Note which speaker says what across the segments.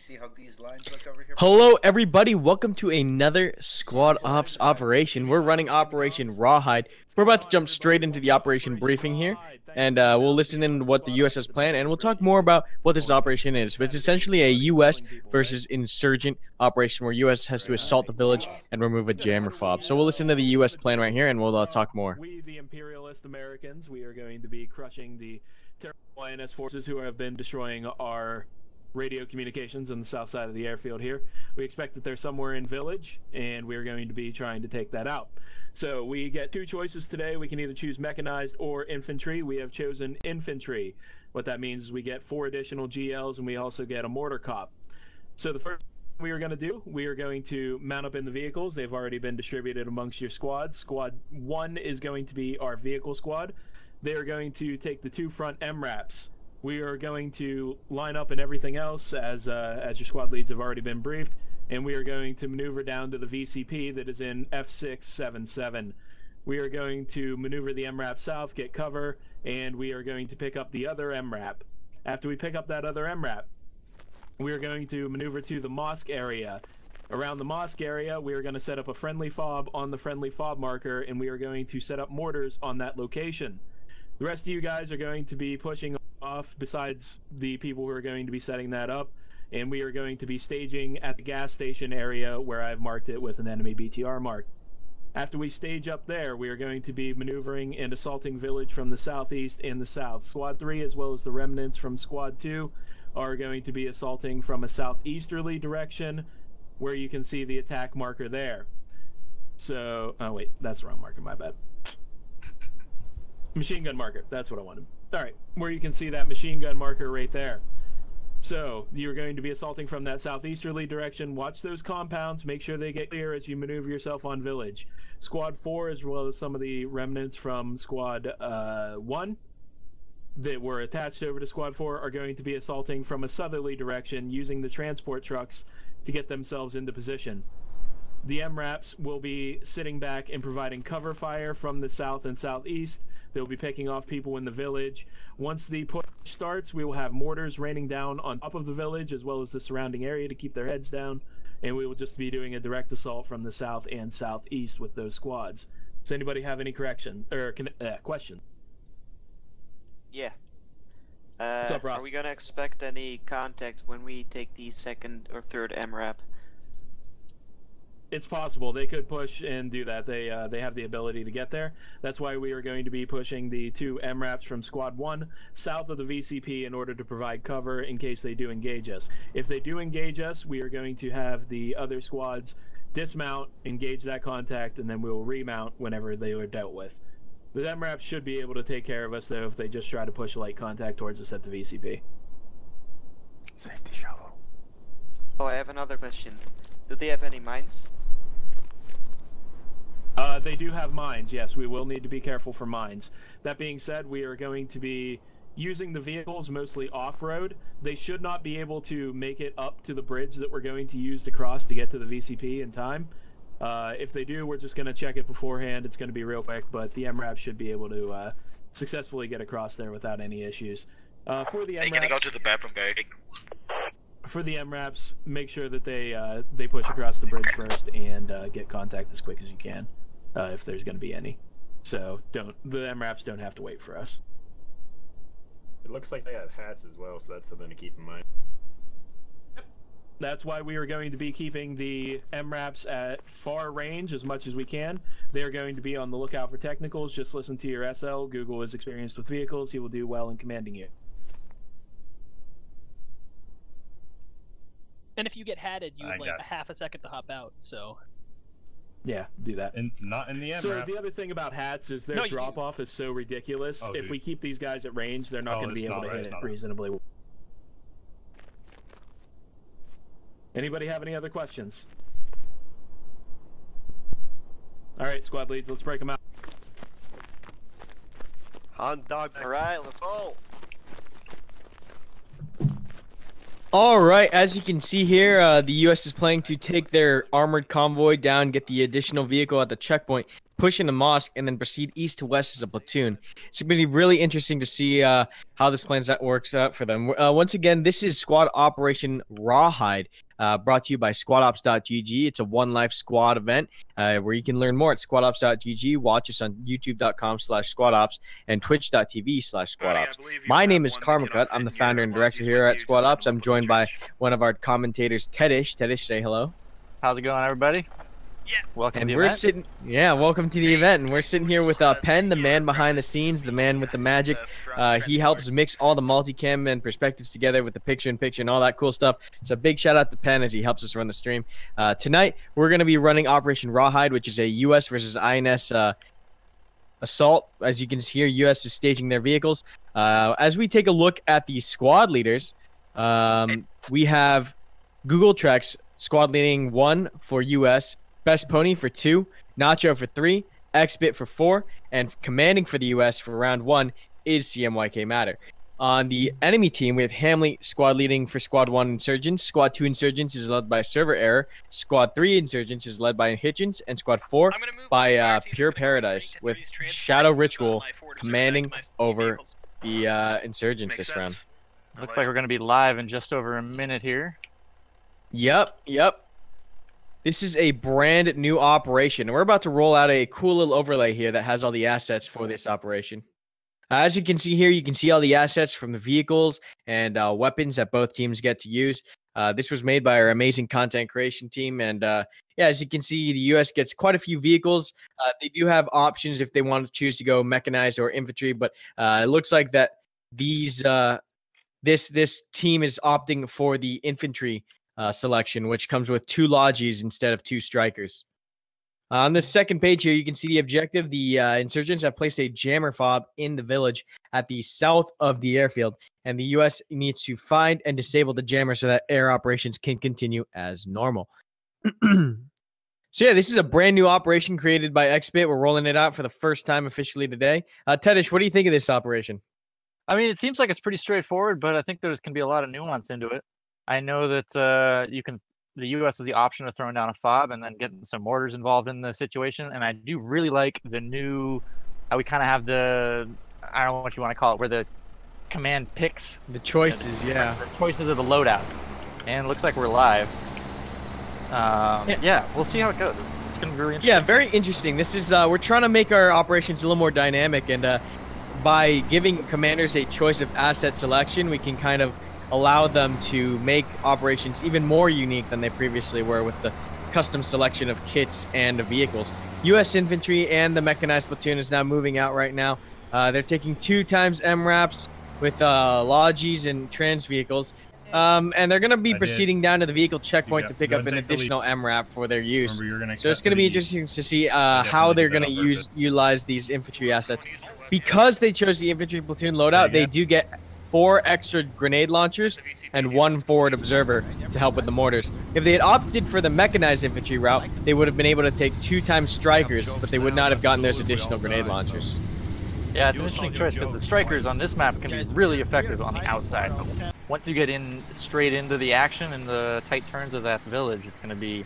Speaker 1: see how these lines look over here?
Speaker 2: Hello, everybody. Welcome to another Squad Ops operation. We're running Operation Rawhide. We're about to jump straight into the operation briefing here, and we'll listen in to what the U.S. has planned, and we'll talk more about what this operation is. But it's essentially a U.S. versus insurgent operation where U.S. has to assault the village and remove a jammer fob. So we'll listen to the U.S. plan right here, and we'll talk more.
Speaker 3: We, the imperialist Americans, we are going to be crushing the terrible INS forces who have been destroying our radio communications on the south side of the airfield here. We expect that they're somewhere in village, and we're going to be trying to take that out. So we get two choices today. We can either choose mechanized or infantry. We have chosen infantry. What that means is we get 4 additional GLs, and we also get a mortar cop. So the first thing we are going to do, we are going to mount up in the vehicles. They've already been distributed amongst your squads. Squad 1 is going to be our vehicle squad. They are going to take the 2 front MRAPs. We are going to line up and everything else as your squad leads have already been briefed, and we are going to maneuver down to the VCP that is in F677. We are going to maneuver the MRAP south, get cover, and we are going to pick up the other MRAP. After we pick up that other MRAP, we are going to maneuver to the mosque area. Around the mosque area, we are going to set up a friendly fob on the friendly fob marker, and we are going to set up mortars on that location. The rest of you guys are going to be pushing off besides the people who are going to be setting that up, and we are going to be staging at the gas station area where I've marked it with an enemy BTR mark. After we stage up there, we are going to be maneuvering and assaulting village from the southeast and the south. Squad 3 as well as the remnants from Squad 2 are going to be assaulting from a southeasterly direction where you can see the attack marker there. So, oh wait, that's the wrong marker, my bad. Machine gun marker, that's what I wanted. Alright, where you can see that machine gun marker right there. So, you're going to be assaulting from that southeasterly direction. Watch those compounds, make sure they get clear as you maneuver yourself on village. Squad 4, as well as some of the remnants from Squad 1 that were attached over to Squad 4, are going to be assaulting from a southerly direction using the transport trucks to get themselves into position. The MRAPs will be sitting back and providing cover fire from the south and southeast. They'll be picking off people in the village. Once the push starts, we will have mortars raining down on top of the village as well as the surrounding area to keep their heads down, and we will just be doing a direct assault from the south and southeast with those squads. Does anybody have any question or question?
Speaker 4: Yeah.
Speaker 3: What's up, Ross?
Speaker 4: Are we gonna expect any contact when we take the 2nd or 3rd MRAP?
Speaker 3: It's possible they could push and do that. They have the ability to get there. That's why we are going to be pushing the 2 MRAPs from Squad 1 south of the VCP in order to provide cover in case they do engage us. If they do engage us, we are going to have the other squads dismount, engage that contact, and then we will remount whenever they are dealt with. The MRAPs should be able to take care of us, though, if they just try to push light contact towards us at the VCP.
Speaker 5: Safety shovel.
Speaker 4: Oh, I have another question. Do they have any mines?
Speaker 3: They do have mines, yes. We will need to be careful for mines. That being said, we are going to be using the vehicles mostly off-road. They should not be able to make it up to the bridge that we're going to use to cross to get to the VCP in time. If they do, we're just going to check it beforehand. It's going to be real quick, but the MRAP should be able to successfully get across there without any issues. For the MRAPs,
Speaker 6: gonna go to the bathroom, guy.
Speaker 3: For the MRAPs, make sure that they push across the bridge first and get contact as quick as you can. If there's going to be any. So the MRAPs don't have to wait for us.
Speaker 5: It looks like they have hats as well, so that's something to keep in mind.
Speaker 3: Yep. That's why we are going to be keeping the MRAPs at far range as much as we can. They are going to be on the lookout for technicals. Just listen to your SL. Google is experienced with vehicles. He will do well in commanding you.
Speaker 7: And if you get hatted, you have like a half a second to hop out, so...
Speaker 3: Yeah, do that.
Speaker 8: And not in the MRAP.
Speaker 3: So the other thing about hats is their drop-off is so ridiculous.
Speaker 8: Oh,
Speaker 3: if we keep these guys at range, they're not going to be able to hit it reasonably well. Anybody have any other questions? All right, squad leads, let's break them out.
Speaker 6: Hunt dog. All right, let's go.
Speaker 2: All right, as you can see here, the U.S. is planning to take their armored convoy down, get the additional vehicle at the checkpoint, push into mosque, and then proceed east to west as a platoon. It's going to be really interesting to see how this plan works out for them. Once again, this is Squad Operation Rawhide, brought to you by squadops.gg. It's a One Life Squad event where you can learn more at squadops.gg. Watch us on youtube.com/squadops and twitch.tv/squadops. My name is Karmakut. I'm the founder and director here at Squad Ops. I'm joined by one of our commentators, Tedish. Tedish, say hello.
Speaker 1: How's it going, everybody?
Speaker 7: Yeah.
Speaker 1: Welcome
Speaker 2: And
Speaker 1: to the
Speaker 2: we're
Speaker 1: event.
Speaker 2: sitting, welcome to the event. And we're sitting here with Penn, the man behind the scenes, the man with the magic. He helps mix all the multicam and perspectives together with the picture-in-picture and all that cool stuff. So big shout out to Penn as he helps us run the stream. Tonight, we're going to be running Operation Rawhide, which is a U.S. versus INS assault. As you can see here, U.S. is staging their vehicles. As we take a look at the squad leaders, we have Google Trex, squad leading 1 for U.S., Best Pony for 2, Nacho for 3, Xbit for 4, and commanding for the U.S. for round 1 is CMYK Matter. On the enemy team, we have Hamley squad leading for Squad 1 Insurgents. Squad 2 Insurgents is led by Server Error. Squad 3 Insurgents is led by Hitchens. And Squad 4 by Pure Paradise, with Shadow Ritual commanding over the Insurgents this round.
Speaker 1: Looks like we're going to be live in just over a minute here.
Speaker 2: Yep. This is a brand new operation, and we're about to roll out a cool little overlay here that has all the assets for this operation. As you can see here, you can see all the assets from the vehicles and weapons that both teams get to use. This was made by our amazing content creation team, and yeah, as you can see, the U.S. gets quite a few vehicles. They do have options if they want to choose to go mechanized or infantry, but it looks like that these this team is opting for the infantry selection, which comes with 2 Logis instead of 2 strikers. On the second page here, you can see the objective. The insurgents have placed a jammer fob in the village at the south of the airfield, and the U.S. needs to find and disable the jammer so that air operations can continue as normal. So yeah, this is a brand new operation created by Xbit. We're rolling it out for the first time officially today. Tedish, what do you think of this operation?
Speaker 1: I mean, it seems like it's pretty straightforward, but I think there's going to be a lot of nuance into it. I know that the U.S. has the option of throwing down a fob and then getting some mortars involved in the situation. And I do really like the new, how we kind of have the, I don't know what you want to call it, where the command picks.
Speaker 2: The choices, yeah.
Speaker 1: The choices of the loadouts. And it looks like we're live. Yeah, we'll see how it goes. It's going to be really interesting.
Speaker 2: Yeah, very interesting. This is, we're trying to make our operations a little more dynamic. And by giving commanders a choice of asset selection, we can kind of allow them to make operations even more unique than they previously were with the custom selection of kits and vehicles. U.S. infantry and the mechanized platoon is now moving out right now. They're taking 2 times MRAPs with Logis and trans vehicles. And they're going to be proceeding down to the vehicle checkpoint to pick up an additional MRAP for their use. So it's going to be interesting to see how they're going to utilize these infantry assets. Because they chose the infantry platoon loadout, they do get 4 extra grenade launchers and 1 forward observer to help with the mortars. If they had opted for the mechanized infantry route, they would have been able to take 2 times strikers, but they would not have gotten those additional grenade launchers.
Speaker 1: Yeah, it's an interesting choice because the strikers on this map can be really effective on the outside. Once you get in straight into the action and the tight turns of that village, it's going to be,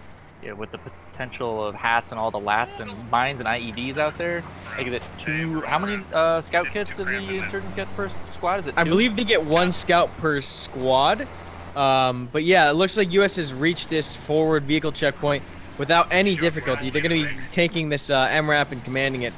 Speaker 1: with the potential of hats and all the lats and mines and IEDs out there. They get 2. How many scout kits do the insurgents get per squad? Is it 2?
Speaker 2: I believe they get 1 scout per squad. But yeah, it looks like U.S. has reached this forward vehicle checkpoint without any difficulty. They're going to be taking this MRAP and commanding it.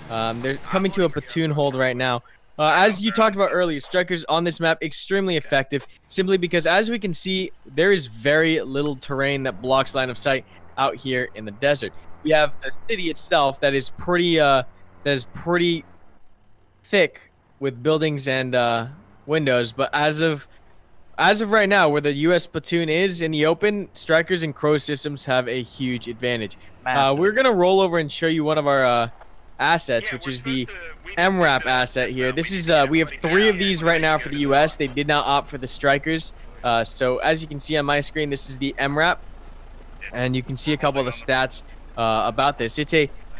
Speaker 2: They're coming to a platoon hold right now. As you talked about earlier, strikers on this map extremely effective, simply because as we can see, there is very little terrain that blocks line of sight out here in the desert. We have the city itself that is pretty thick with buildings and windows, but as of right now, where the U.S. platoon is in the open, strikers and crow systems have a huge advantage. We're gonna roll over and show you one of our assets, which is the MRAP asset here. This is we have 3 of these right now for the U.S. They did not opt for the strikers. So as you can see on my screen, this is the MRAP, and you can see a couple of the stats about this. It's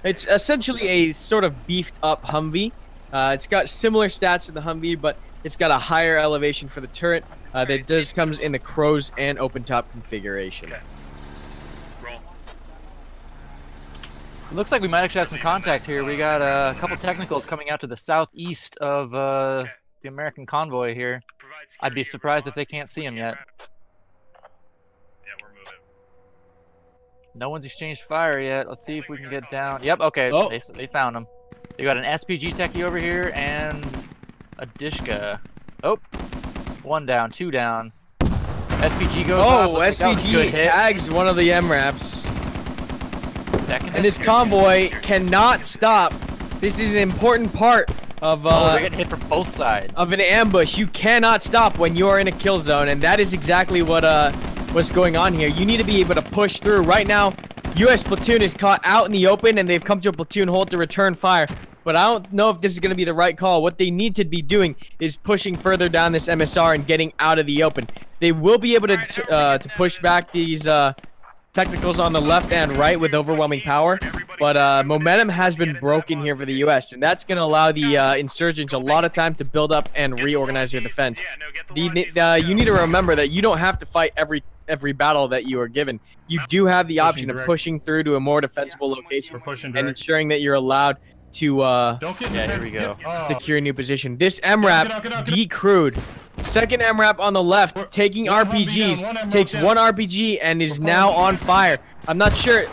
Speaker 2: essentially a sort of beefed up Humvee. It's got similar stats to the Humvee, but it's got a higher elevation for the turret. That comes in the crows and open top configuration.
Speaker 6: Okay. Roll.
Speaker 1: Looks like we might actually have some contact here. We got a couple technicals coming out to the southeast of the American convoy here. I'd be surprised if they can't see him yet.
Speaker 6: Yeah, we're moving.
Speaker 1: No one's exchanged fire yet. Let's see if we can get down. Yep, okay,
Speaker 2: Oh.
Speaker 1: they found him. They got an SPG techie over here and a Dishka. Oh, 1 down, 2 down. SPG goes off.
Speaker 2: Oh,
Speaker 1: Looks like that was a good
Speaker 2: SPG
Speaker 1: hit.
Speaker 2: tags one of the MRAPs.
Speaker 1: Second
Speaker 2: And this
Speaker 1: SPG.
Speaker 2: convoy cannot stop. This is an important part of
Speaker 1: Oh, they're getting hit from both sides.
Speaker 2: of an ambush. You cannot stop when you are in a kill zone, and that is exactly what's going on here. You need to be able to push through. Right now, U.S. platoon is caught out in the open, and they've come to a platoon hold to return fire. But I don't know if this is going to be the right call. What they need to be doing is pushing further down this MSR and getting out of the open. They will be able to push back these technicals on the left and right with overwhelming power, but momentum has been broken here for the U.S., and that's going to allow the insurgents a lot of time to build up and reorganize their defense. You need to remember that you don't have to fight every battle that you are given. You do have the option of pushing through to a more defensible location and ensuring that you're allowed to
Speaker 1: here we go.
Speaker 2: secure a new position. This MRAP decrewed. Second MRAP on the left, taking RPGs, takes 1 RPG and is now on fire. I'm not sure.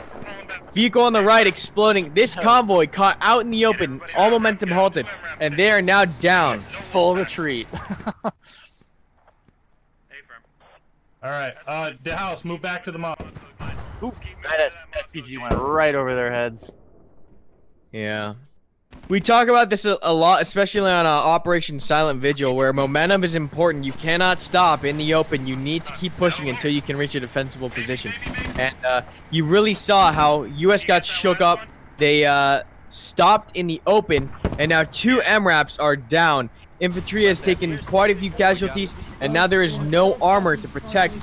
Speaker 2: Vehicle on the right exploding. This convoy caught out in the open, all momentum halted, and they are now down.
Speaker 1: Full retreat.
Speaker 8: Alright, the house, move back to the mob.
Speaker 1: Oop, that SPG went right over their heads.
Speaker 2: Yeah. We talk about this a lot, especially on Operation Silent Vigil, where momentum is important. You cannot stop in the open. You need to keep pushing until you can reach a defensible position. And you really saw how U.S. got shook up. They stopped in the open, and now 2 MRAPs are down. Infantry has taken quite a few casualties, and now there is no armor to protect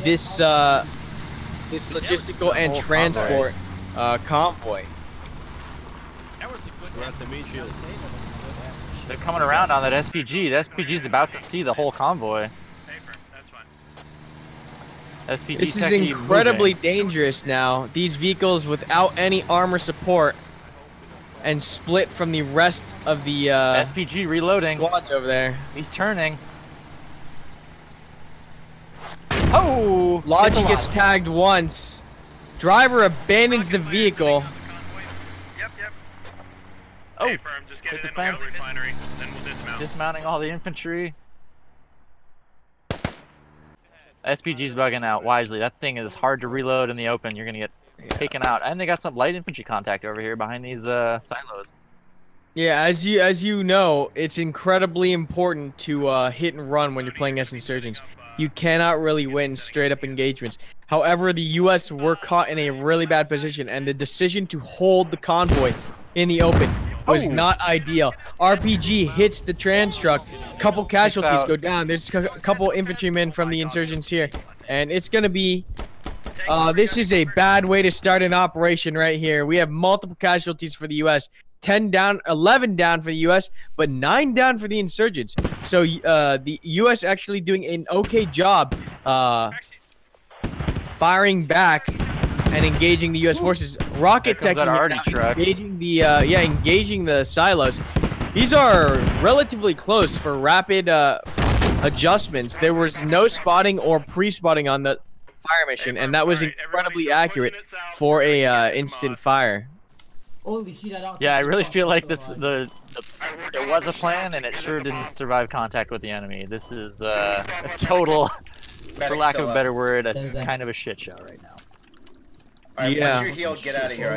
Speaker 2: this this logistical and transport convoy.
Speaker 1: They're coming around on that SPG. The SPG's about to see the whole convoy. SPG
Speaker 2: This is
Speaker 1: techie
Speaker 2: incredibly
Speaker 1: moving.
Speaker 2: dangerous now. These vehicles without any armor support and split from the rest of the
Speaker 1: SPG reloading.
Speaker 2: squads over there.
Speaker 1: He's turning. Oh!
Speaker 2: Logi gets tagged once. Driver abandons the vehicle.
Speaker 1: Oh,
Speaker 6: Hey, firm, just get
Speaker 1: it's
Speaker 6: it
Speaker 1: a
Speaker 6: in the
Speaker 1: fence.
Speaker 6: refinery, then we'll dismount.
Speaker 1: Dismounting all the infantry. SPG's bugging out wisely. That thing is hard to reload in the open. You're gonna get taken out. And they got some light infantry contact over here behind these silos.
Speaker 2: Yeah, as you know, it's incredibly important to hit and run when you're playing as insurgents. You cannot really win straight up engagements. However, the U.S. were caught in a really bad position, and the decision to hold the convoy in the open was not ideal. RPG hits the trans truck. Couple casualties go down. There's a couple infantrymen from the insurgents here, and it's gonna be. This is a bad way to start an operation right here. We have multiple casualties for the U.S. 10 down, 11 down for the U.S., but 9 down for the insurgents. So the U.S. actually doing an okay job firing back and engaging the U.S. forces. Rocket Tech engaging the engaging the silos. These are relatively close for rapid adjustments. There was no spotting or pre-spotting on the fire mission, and that was incredibly accurate for a instant fire.
Speaker 1: Yeah, I really feel like there was a plan, and it sure didn't survive contact with the enemy. This is a total, for lack of a better word, kind of a shit show right now.
Speaker 9: Alright, once you're healed, get out of here.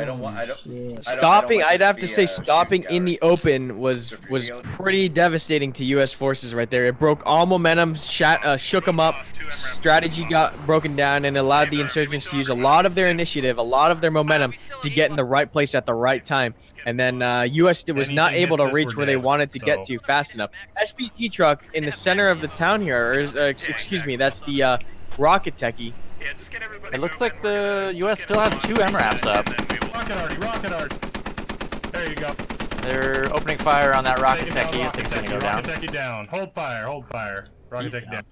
Speaker 2: Stopping, I'd have to say stopping in the open was pretty devastating to U.S. forces right there. It broke all momentum, shook them up, strategy got broken down, and allowed the insurgents to use a lot of their initiative, a lot of their momentum to get in the right place at the right time. And then U.S. was not able to reach where they wanted to get to fast enough. SPG truck in the center of the town here, or excuse me, that's the rocket techie.
Speaker 1: It looks like the U.S. still has 2 MRAPs up.
Speaker 8: Rocket art. There you go.
Speaker 1: They're opening fire on that rocket techie. I think it's gonna go down.
Speaker 8: Rocket techie down. Hold fire. Rocket techie down.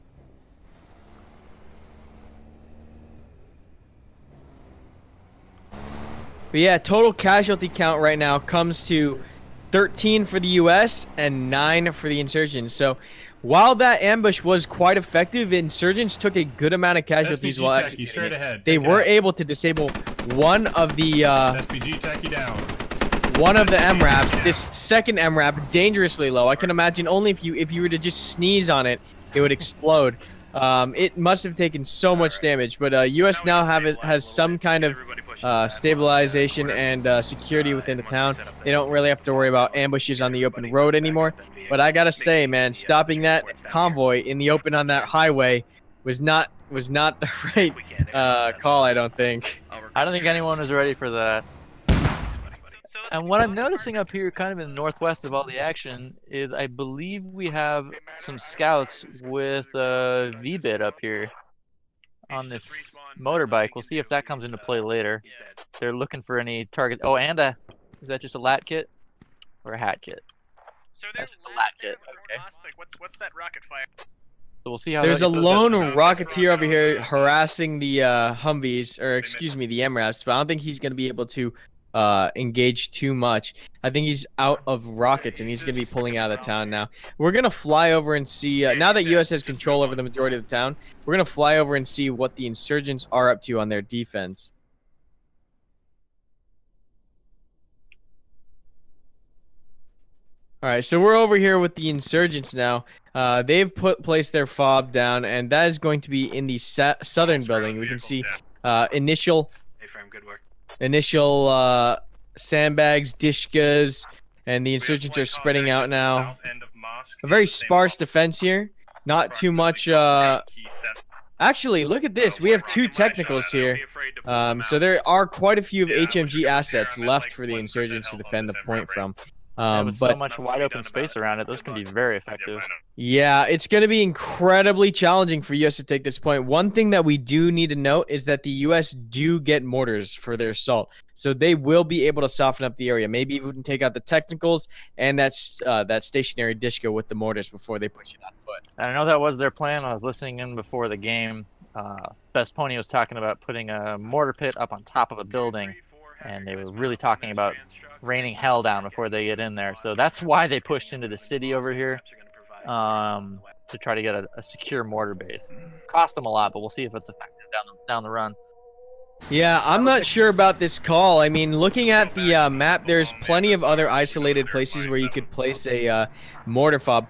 Speaker 2: But yeah, total casualty count right now comes to 13 for the U.S. and 9 for the insurgents. So while that ambush was quite effective, insurgents took a good amount of casualties while executing it. They were able to disable one of the
Speaker 8: SPG techie down.
Speaker 2: One of the MRAPs. This second MRAP, dangerously low. I can imagine only if you were to just sneeze on it, it would explode. It must have taken so much damage, but U.S. now has some kind of stabilization and security within the town. They don't really have to worry about ambushes on the open road anymore. But I gotta say, man, stopping that convoy in the open on that highway was not the right call. I don't think.
Speaker 1: I don't think anyone was ready for that. And what I'm noticing up here, kind of in the northwest of all the action, is I believe we have some scouts with a V-bit up here on this motorbike. We'll see if that comes into play later. They're looking for any target. Oh, and is that just a lat kit or a hat kit?
Speaker 6: So there's
Speaker 1: a lat kit. Okay.
Speaker 6: Like, what's that rocket fire?
Speaker 1: So we'll see how.
Speaker 2: There's a lone rocketeer over here harassing the Humvees, or excuse me, the MRAPs, but I don't think he's going to be able to engage too much. I think he's out of rockets and he's going to be pulling out of the town now. We're going to fly over and see, now that US has control over the majority of the town, we're going to fly over and see what the insurgents are up to on their defense. All right, so we're over here with the insurgents now. They've placed their fob down, and that is going to be in the southern building. We can see initial sandbags, dishkas, and the insurgents are spreading out now. A very sparse defense here. Not too much. Actually, look at this. We have 2 technicals here. So there are quite a few of HMG assets left for the insurgents to defend the point from.
Speaker 1: With so much wide open space around it, those can be very effective.
Speaker 2: Yeah, it's going to be incredibly challenging for U.S. to take this point. One thing that we do need to note is that the U.S. do get mortars for their assault, so they will be able to soften up the area. Maybe even take out the technicals and that stationary dishka with the mortars before they push it on foot.
Speaker 1: And I know that was their plan. I was listening in before the game. Best Pony was talking about putting a mortar pit up on top of a building, and they were really talking about raining hell down before they get in there. So that's why they pushed into the city over here, to try to get a secure mortar base. Cost them a lot, but we'll see if it's effective down the run.
Speaker 2: Yeah, I'm not sure about this call. I mean, looking at the map, there's plenty of other isolated places where you could place a mortar fob.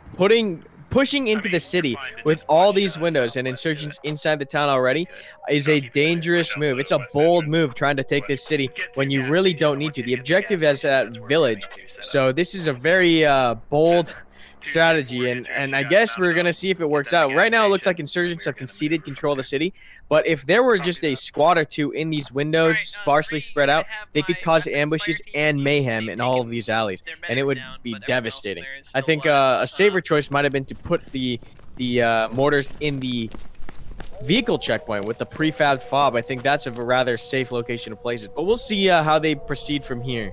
Speaker 2: Pushing into the city with all these windows and insurgents inside the town already is a dangerous move. It's a bold move trying to take this city when you really don't need to. The objective is that village, so this is a very bold strategy, and I guess we're gonna see if it works out. Right now it looks like insurgents have conceded control of the city, but if there were just a squad or 2 in these windows sparsely spread out, they could cause ambushes and mayhem in all of these alleys, and it would be devastating. I think a safer choice might have been to put the mortars in the vehicle checkpoint with the prefabbed fob. I think that's a rather safe location to place it, but we'll see how they proceed from here.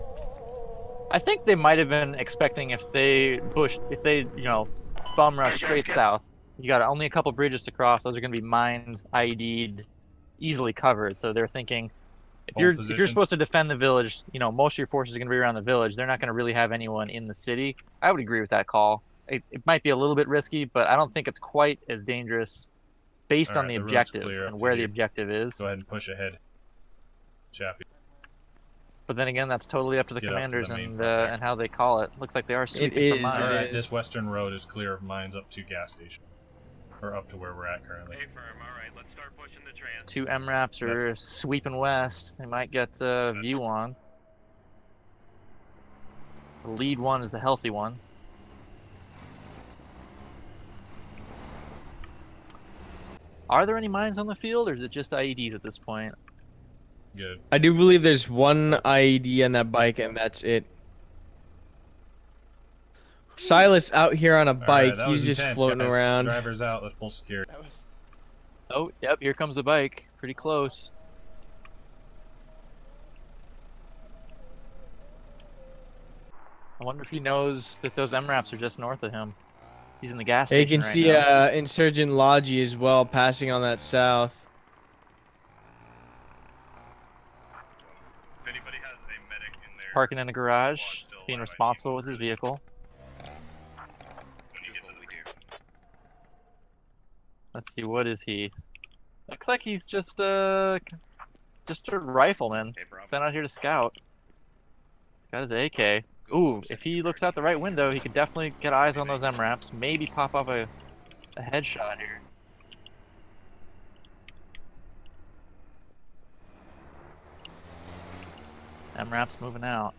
Speaker 1: I think they might have been expecting if they bum rush straight south. You got only a couple bridges to cross. Those are going to be mined, IED'd, easily covered. So they're thinking, if you're supposed to defend the village, most of your forces are going to be around the village. They're not going to really have anyone in the city. I would agree with that call. It might be a little bit risky, but I don't think it's quite as dangerous based on the objective and where the objective is.
Speaker 8: Go ahead and push ahead, Chappie.
Speaker 1: But then again, that's totally up to the commanders and how they call it. Looks like they are sweeping for mines.
Speaker 8: Alright, this western road is clear of mines up to gas station. Or up to where we're at currently.
Speaker 6: Hey, firm. Alright, let's start pushing the trans.
Speaker 1: 2 MRAPs are sweeping west. They might get view on. The lead one is the healthy one. Are there any mines on the field, or is it just IEDs at this point?
Speaker 8: Good.
Speaker 2: I do believe there's 1 IED on that bike, and that's it. Silas out here on a bike.
Speaker 8: Right,
Speaker 2: he's just floating around.
Speaker 8: Driver's out. Let's pull security.
Speaker 1: Oh, yep. Here comes the bike. Pretty close. I wonder if he knows that those MRAPs are just north of him. He's in the gas station.
Speaker 2: You can see Insurgent Logi as well passing on that south.
Speaker 1: parking in the garage, being responsible with his vehicle. Let's see, what is he? Looks like he's just a rifleman sent out here to scout. Got his AK. Ooh, if he looks out the right window, he could definitely get eyes on those MRAPs. Maybe pop off a headshot here. MRAP's moving out.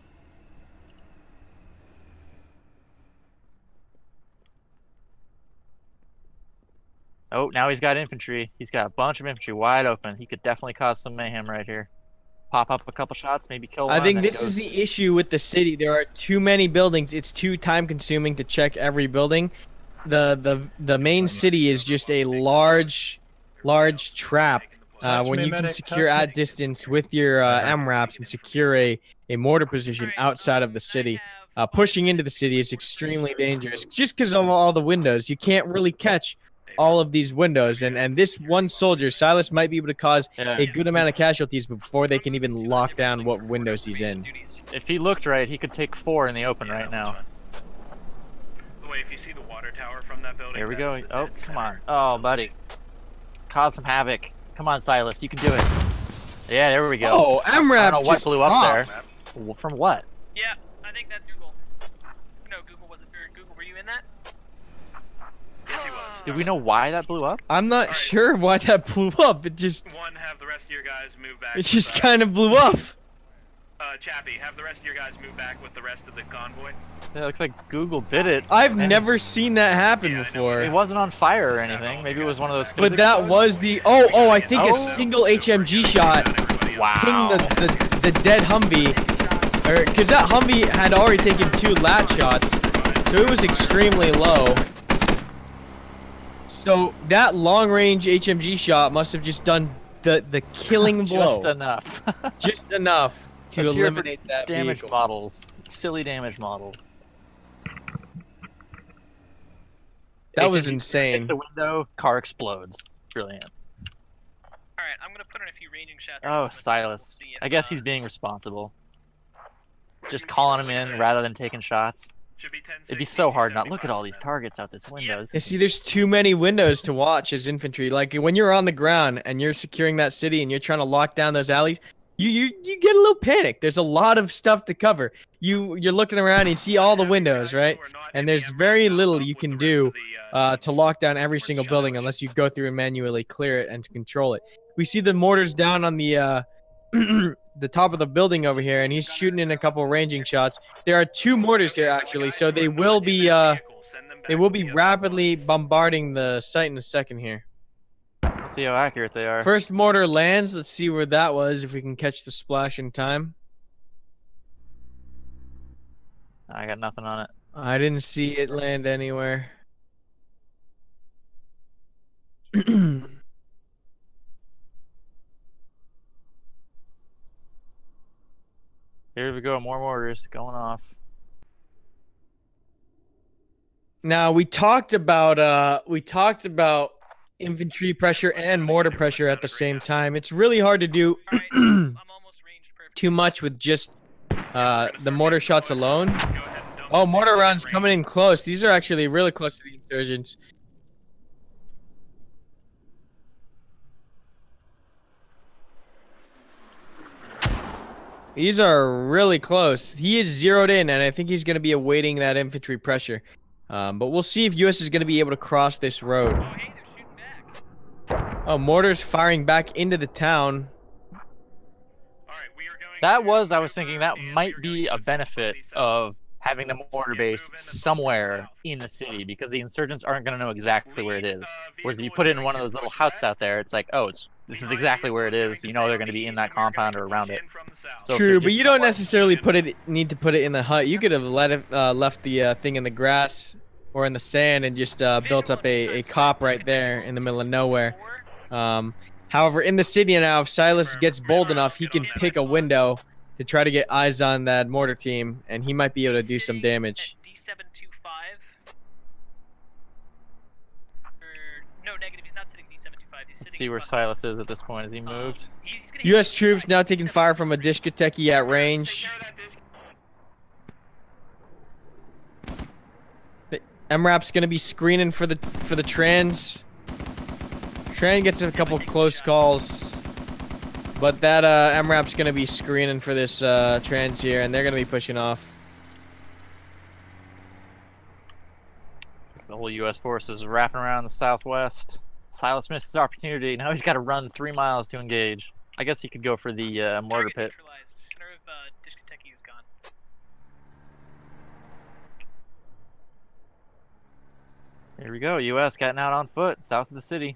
Speaker 1: Oh, now he's got infantry. He's got a bunch of infantry wide open. He could definitely cause some mayhem right here. Pop up a couple shots, maybe kill one.
Speaker 2: I think this is the issue with the city. There are too many buildings. It's too time consuming to check every building. The main city is just a large trap. When you can secure at distance with your MRAPs and secure a mortar position outside of the city, pushing into the city is extremely dangerous. Just because of all the windows, you can't really catch all of these windows, and this one soldier, Silas, might be able to cause a good amount of casualties before they can even lock down what windows he's in.
Speaker 1: If he looked right, he could take 4 in the open right now.
Speaker 6: Wait, if you see the water tower from that building.
Speaker 1: Here we go. Oh, come on. Oh, buddy. Cause some havoc. Come on, Silas, you can do it. Yeah, there we go.
Speaker 2: Oh, MRAP
Speaker 1: I don't know what blew up there. From what?
Speaker 7: Yeah, I think that's Google. No, Google wasn't. Google, were you in that?
Speaker 6: Yes, he was.
Speaker 1: Did we know why that blew up?
Speaker 2: I'm not sure why that blew up. It just.
Speaker 6: One, have the rest of your guys move back.
Speaker 2: It just kind of blew up.
Speaker 6: Chappie, have the rest of your guys move back with the rest of the convoy.
Speaker 1: Yeah, it looks like Google bit it.
Speaker 2: I've never seen that happen before.
Speaker 1: It wasn't on fire or anything. Maybe it was one of those.
Speaker 2: But that was the. Oh, I think a single HMG shot pinged the dead Humvee, because that Humvee had already taken 2 lat shots, so it was extremely low. So that long-range HMG shot must have just done the killing blow.
Speaker 1: Just enough.
Speaker 2: Just enough to eliminate that
Speaker 1: damage
Speaker 2: vehicle.
Speaker 1: models. Silly damage models.
Speaker 2: That was insane.
Speaker 1: Hit the window, car explodes. Brilliant.
Speaker 7: Alright, I'm gonna put in a few ranging shots.
Speaker 1: Oh, Silas. I guess he's being responsible. Just calling him in rather than taking shots. It'd be so hard not look at all these targets out this window.
Speaker 2: You see, there's too many windows to watch as infantry. Like when you're on the ground and you're securing that city and you're trying to lock down those alleys, you get a little panic. There's a lot of stuff to cover. You're looking around and you see all the windows, right? And there's very little you can do to lock down every single building unless you go through and manually clear it and to control it. We see the mortars down on the the top of the building over here, and he's shooting in a couple ranging shots. There are 2 mortars here actually, so they will be rapidly bombarding the site in a second here.
Speaker 1: We'll see how accurate they are.
Speaker 2: First mortar lands. Let's see where that was, if we can catch the splash in time.
Speaker 1: I got nothing on it.
Speaker 2: I didn't see it land anywhere.
Speaker 1: Here we go, more mortars going off.
Speaker 2: Now we talked about infantry pressure and mortar pressure at the same time. It's really hard to do too much with just the mortar shots alone. Oh, mortar rounds coming in close. These are actually really close to the insurgents. These are really close. He is zeroed in, and I think he's going to be awaiting that infantry pressure. But we'll see if US is going to be able to cross this road.
Speaker 7: Oh, hey, they're shooting back.
Speaker 2: Oh, mortars firing back into the town.
Speaker 1: That was, I was thinking, that might be a benefit of having the mortar base somewhere in the city, because the insurgents aren't going to know exactly where it is. Whereas if you put it in one of those little huts out there, it's like, oh, this is exactly where it is. You know they're going to be in that compound or around it. So
Speaker 2: true, but you don't necessarily need to put it in the hut. You could have left the thing in the grass or in the sand and just built up a cop right there in the middle of nowhere. However, in the city now, if Silas gets bold enough, he can pick a window to try to get eyes on that mortar team, and he might be able to do some damage.
Speaker 7: D725. No, negative. He's not sitting D725. He's sitting.
Speaker 1: Let's see where Silas is at this point. Has he moved?
Speaker 2: U.S. troops now taking fire from a Dishkateki at range. The MRAP's gonna be screening for the trans. Tran gets a couple close calls, but that MRAP's gonna be screening for this trans here, and they're gonna be pushing off.
Speaker 1: The whole U.S. force is wrapping around the southwest. Silas missed his opportunity. Now he's got to run 3 miles to engage. I guess he could go for the mortar pit.
Speaker 7: Center of Discotheque is gone.
Speaker 1: Here we go. U.S. getting out on foot south of the city.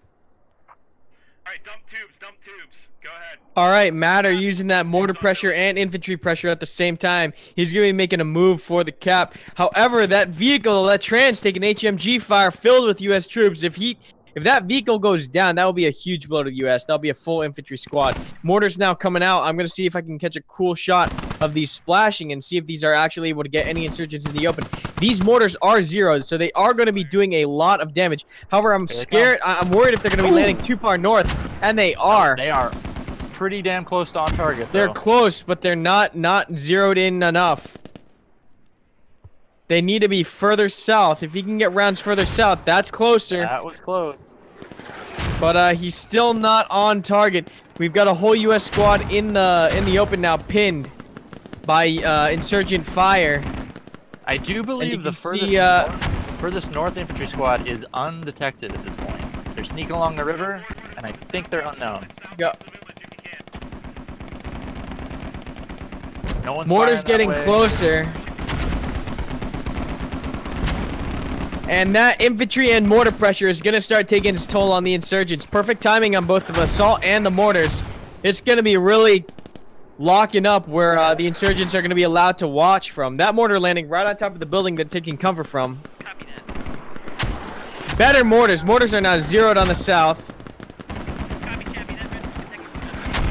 Speaker 6: Alright, dump tubes. Go ahead.
Speaker 2: All right, Matt are using that mortar pressure and infantry pressure at the same time. He's going to be making a move for the cap. However, that vehicle, that trans, taking HMG fire filled with U.S. troops. If that vehicle goes down, that will be a huge blow to the U.S. That'll be a full infantry squad. Mortars now coming out. I'm going to see if I can catch a cool shot of these splashing and see if these are actually able to get any insurgents in the open. These mortars are zeroed, so they are going to be doing a lot of damage. However, I'm scared. I'm worried if they're going to be landing too far north, and they are.
Speaker 1: They are pretty damn close to on target, though.
Speaker 2: They're close, but they're not zeroed in enough. They need to be further south. If he can get rounds further south, that's closer.
Speaker 1: That was close.
Speaker 2: But he's still not on target. We've got a whole U.S. squad in the open now, pinned by insurgent fire.
Speaker 1: I do believe the furthest north infantry squad is undetected at this point. They're sneaking along the river, and I think they're unknown.
Speaker 2: Yeah.
Speaker 1: No one's
Speaker 2: Mortar's getting
Speaker 1: way.
Speaker 2: closer. And that infantry and mortar pressure is going to start taking its toll on the insurgents. Perfect timing on both the assault and the mortars. It's going to be really locking up where the insurgents are going to be allowed to watch from. That mortar landing right on top of the building they're taking cover from. Better mortars. Mortars are now zeroed on the south.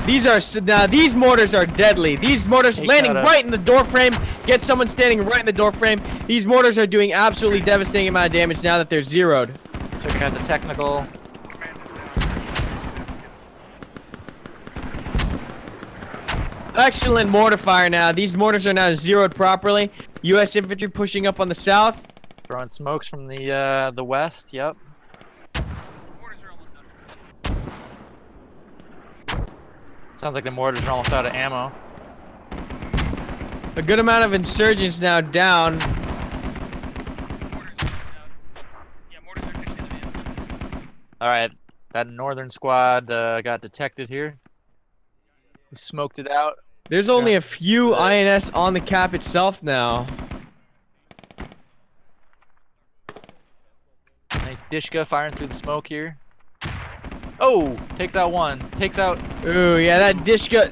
Speaker 2: These mortars are deadly. These mortars landing right in the door frame. Get someone standing right in the door frame. These mortars are doing absolutely devastating amount of damage now that they're zeroed.
Speaker 1: Checking out the technical.
Speaker 2: Excellent mortar fire now. These mortars are now zeroed properly. U.S. infantry pushing up on the south.
Speaker 1: Throwing smokes from the west. Yep. Sounds like the mortars are almost out of ammo.
Speaker 2: A good amount of insurgents now down.
Speaker 1: Alright, that northern squad got detected here. We smoked it out.
Speaker 2: There's only a few INS on the cap itself now.
Speaker 1: Nice Dishka firing through the smoke here. Oh, takes out one. Takes out.
Speaker 2: Ooh, yeah, that Dishka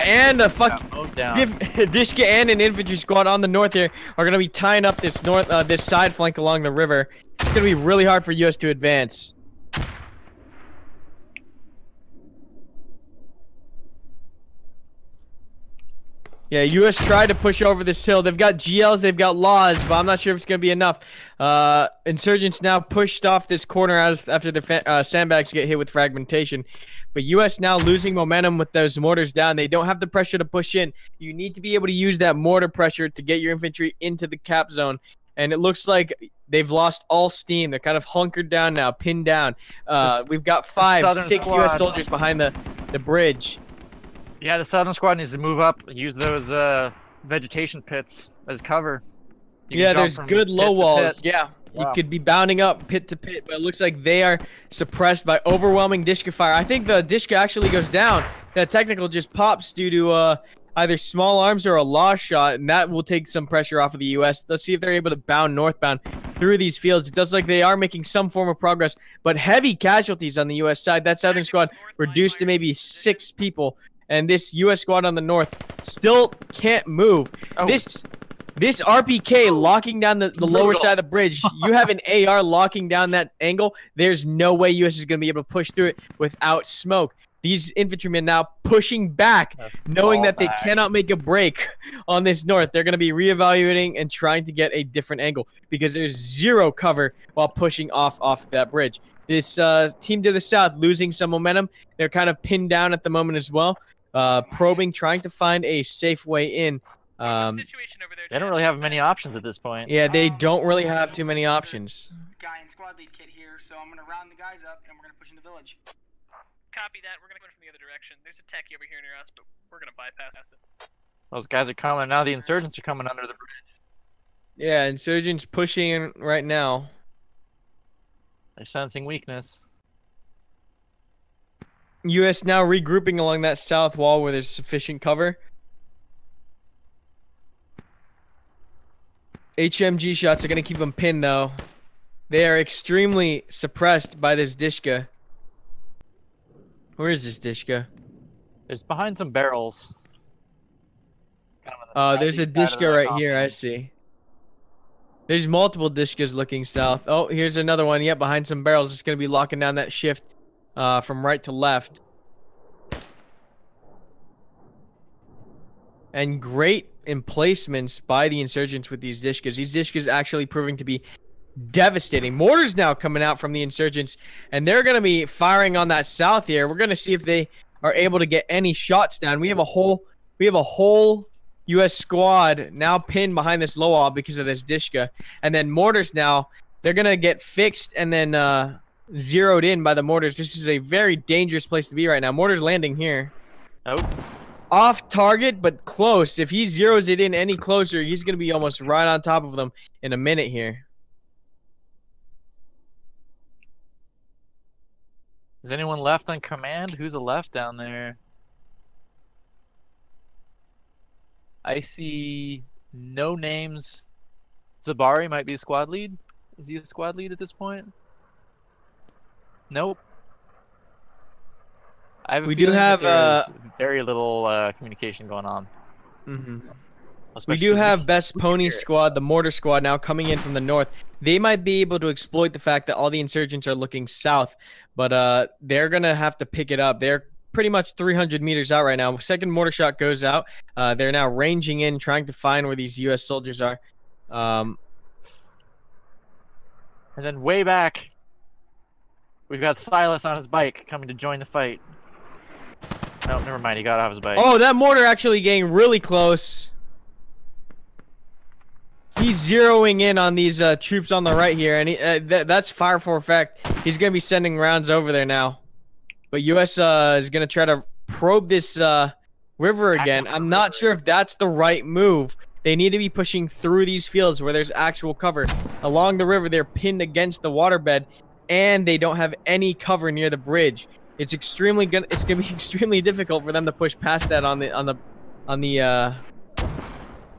Speaker 2: and a Dishka and an infantry squad on the north here are gonna be tying up this this side flank along the river. It's gonna be really hard for US to advance. Yeah, US tried to push over this hill. They've got GLs, they've got laws, but I'm not sure if it's going to be enough. Insurgents now pushed off this corner after the sandbags get hit with fragmentation. But US now losing momentum with those mortars down. They don't have the pressure to push in. You need to be able to use that mortar pressure to get your infantry into the cap zone. And it looks like they've lost all steam. They're kind of hunkered down now, pinned down. We've got 5, 6 US soldiers behind the bridge.
Speaker 1: Yeah, the southern squad needs to move up, use those vegetation pits as cover.
Speaker 2: Yeah, there's good low walls. Yeah, you could be bounding up pit to pit, but it looks like they are suppressed by overwhelming Dishka fire. I think the Dishka actually goes down. That technical just pops due to either small arms or a law shot, and that will take some pressure off of the U.S. Let's see if they're able to bound northbound through these fields. It does look like they are making some form of progress, but heavy casualties on the U.S. side. That southern squad reduced to maybe 6 people. And this U.S. squad on the north still can't move. Oh. This RPK locking down the lower side of the bridge. You have an AR locking down that angle. There's no way U.S. is going to be able to push through it without smoke. These infantrymen now pushing back, knowing that they cannot make a break on this north. They're going to be reevaluating and trying to get a different angle because there's zero cover while pushing off that bridge. This team to the south losing some momentum. They're kind of pinned down at the moment as well. Probing, trying to find a safe way in.
Speaker 7: Situation over there,
Speaker 1: They don't really have many options at this point.
Speaker 2: Yeah, they don't really have too many options.
Speaker 10: Guy in squad lead kit here, so I'm gonna round the guys up and we're gonna push in the village.
Speaker 7: Copy that. We're gonna go from the other direction. There's a techie over here near us, but we're gonna bypass it.
Speaker 1: Those guys are coming now. The insurgents are coming under the bridge.
Speaker 2: Yeah, insurgents pushing in right now.
Speaker 1: They're sensing weakness.
Speaker 2: U.S. now regrouping along that south wall where there's sufficient cover. HMG shots are going to keep them pinned, though. They are extremely suppressed by this Dishka. Where is this Dishka?
Speaker 1: It's behind some barrels.
Speaker 2: There's a Dishka right here, I see. There's multiple Dishkas looking south. Oh, here's another one. Yep, behind some barrels. It's going to be locking down that shift from right to left. And great emplacements by the insurgents with these Dishkas. These Dishkas actually proving to be devastating. Mortars now coming out from the insurgents, and they're going to be firing on that south here. We're going to see if they are able to get any shots down. We have a whole U.S. squad now pinned behind this low wall because of this Dishka. And then mortars now, they're going to get fixed and then zeroed in by the mortars. This is a very dangerous place to be right now. Mortars landing here.
Speaker 1: Oh.
Speaker 2: Off target, but close. If he zeroes it in any closer, he's going to be almost right on top of them in a minute here.
Speaker 1: Is anyone left on command? Who's left down there? I see no names. Zabari might be a squad lead. Is he a squad lead at this point? Nope.
Speaker 2: We do have
Speaker 1: very little communication going on.
Speaker 2: We do have Best Pony Squad, the Mortar Squad, now coming in from the north. They might be able to exploit the fact that all the insurgents are looking south, but they're going to have to pick it up. They're pretty much 300 meters out right now. Second mortar shot goes out. They're now ranging in, trying to find where these U.S. soldiers are.
Speaker 1: And then way back, we've got Silas on his bike coming to join the fight. No, never mind. He got off his bike.
Speaker 2: Oh, that mortar actually getting really close. He's zeroing in on these troops on the right here, and that's fire for effect. He's going to be sending rounds over there now. But U.S. is going to try to probe this river again. I'm not sure if that's the right move. They need to be pushing through these fields where there's actual cover. Along the river, they're pinned against the waterbed, and they don't have any cover near the bridge. It's gonna be extremely difficult for them to push past that on the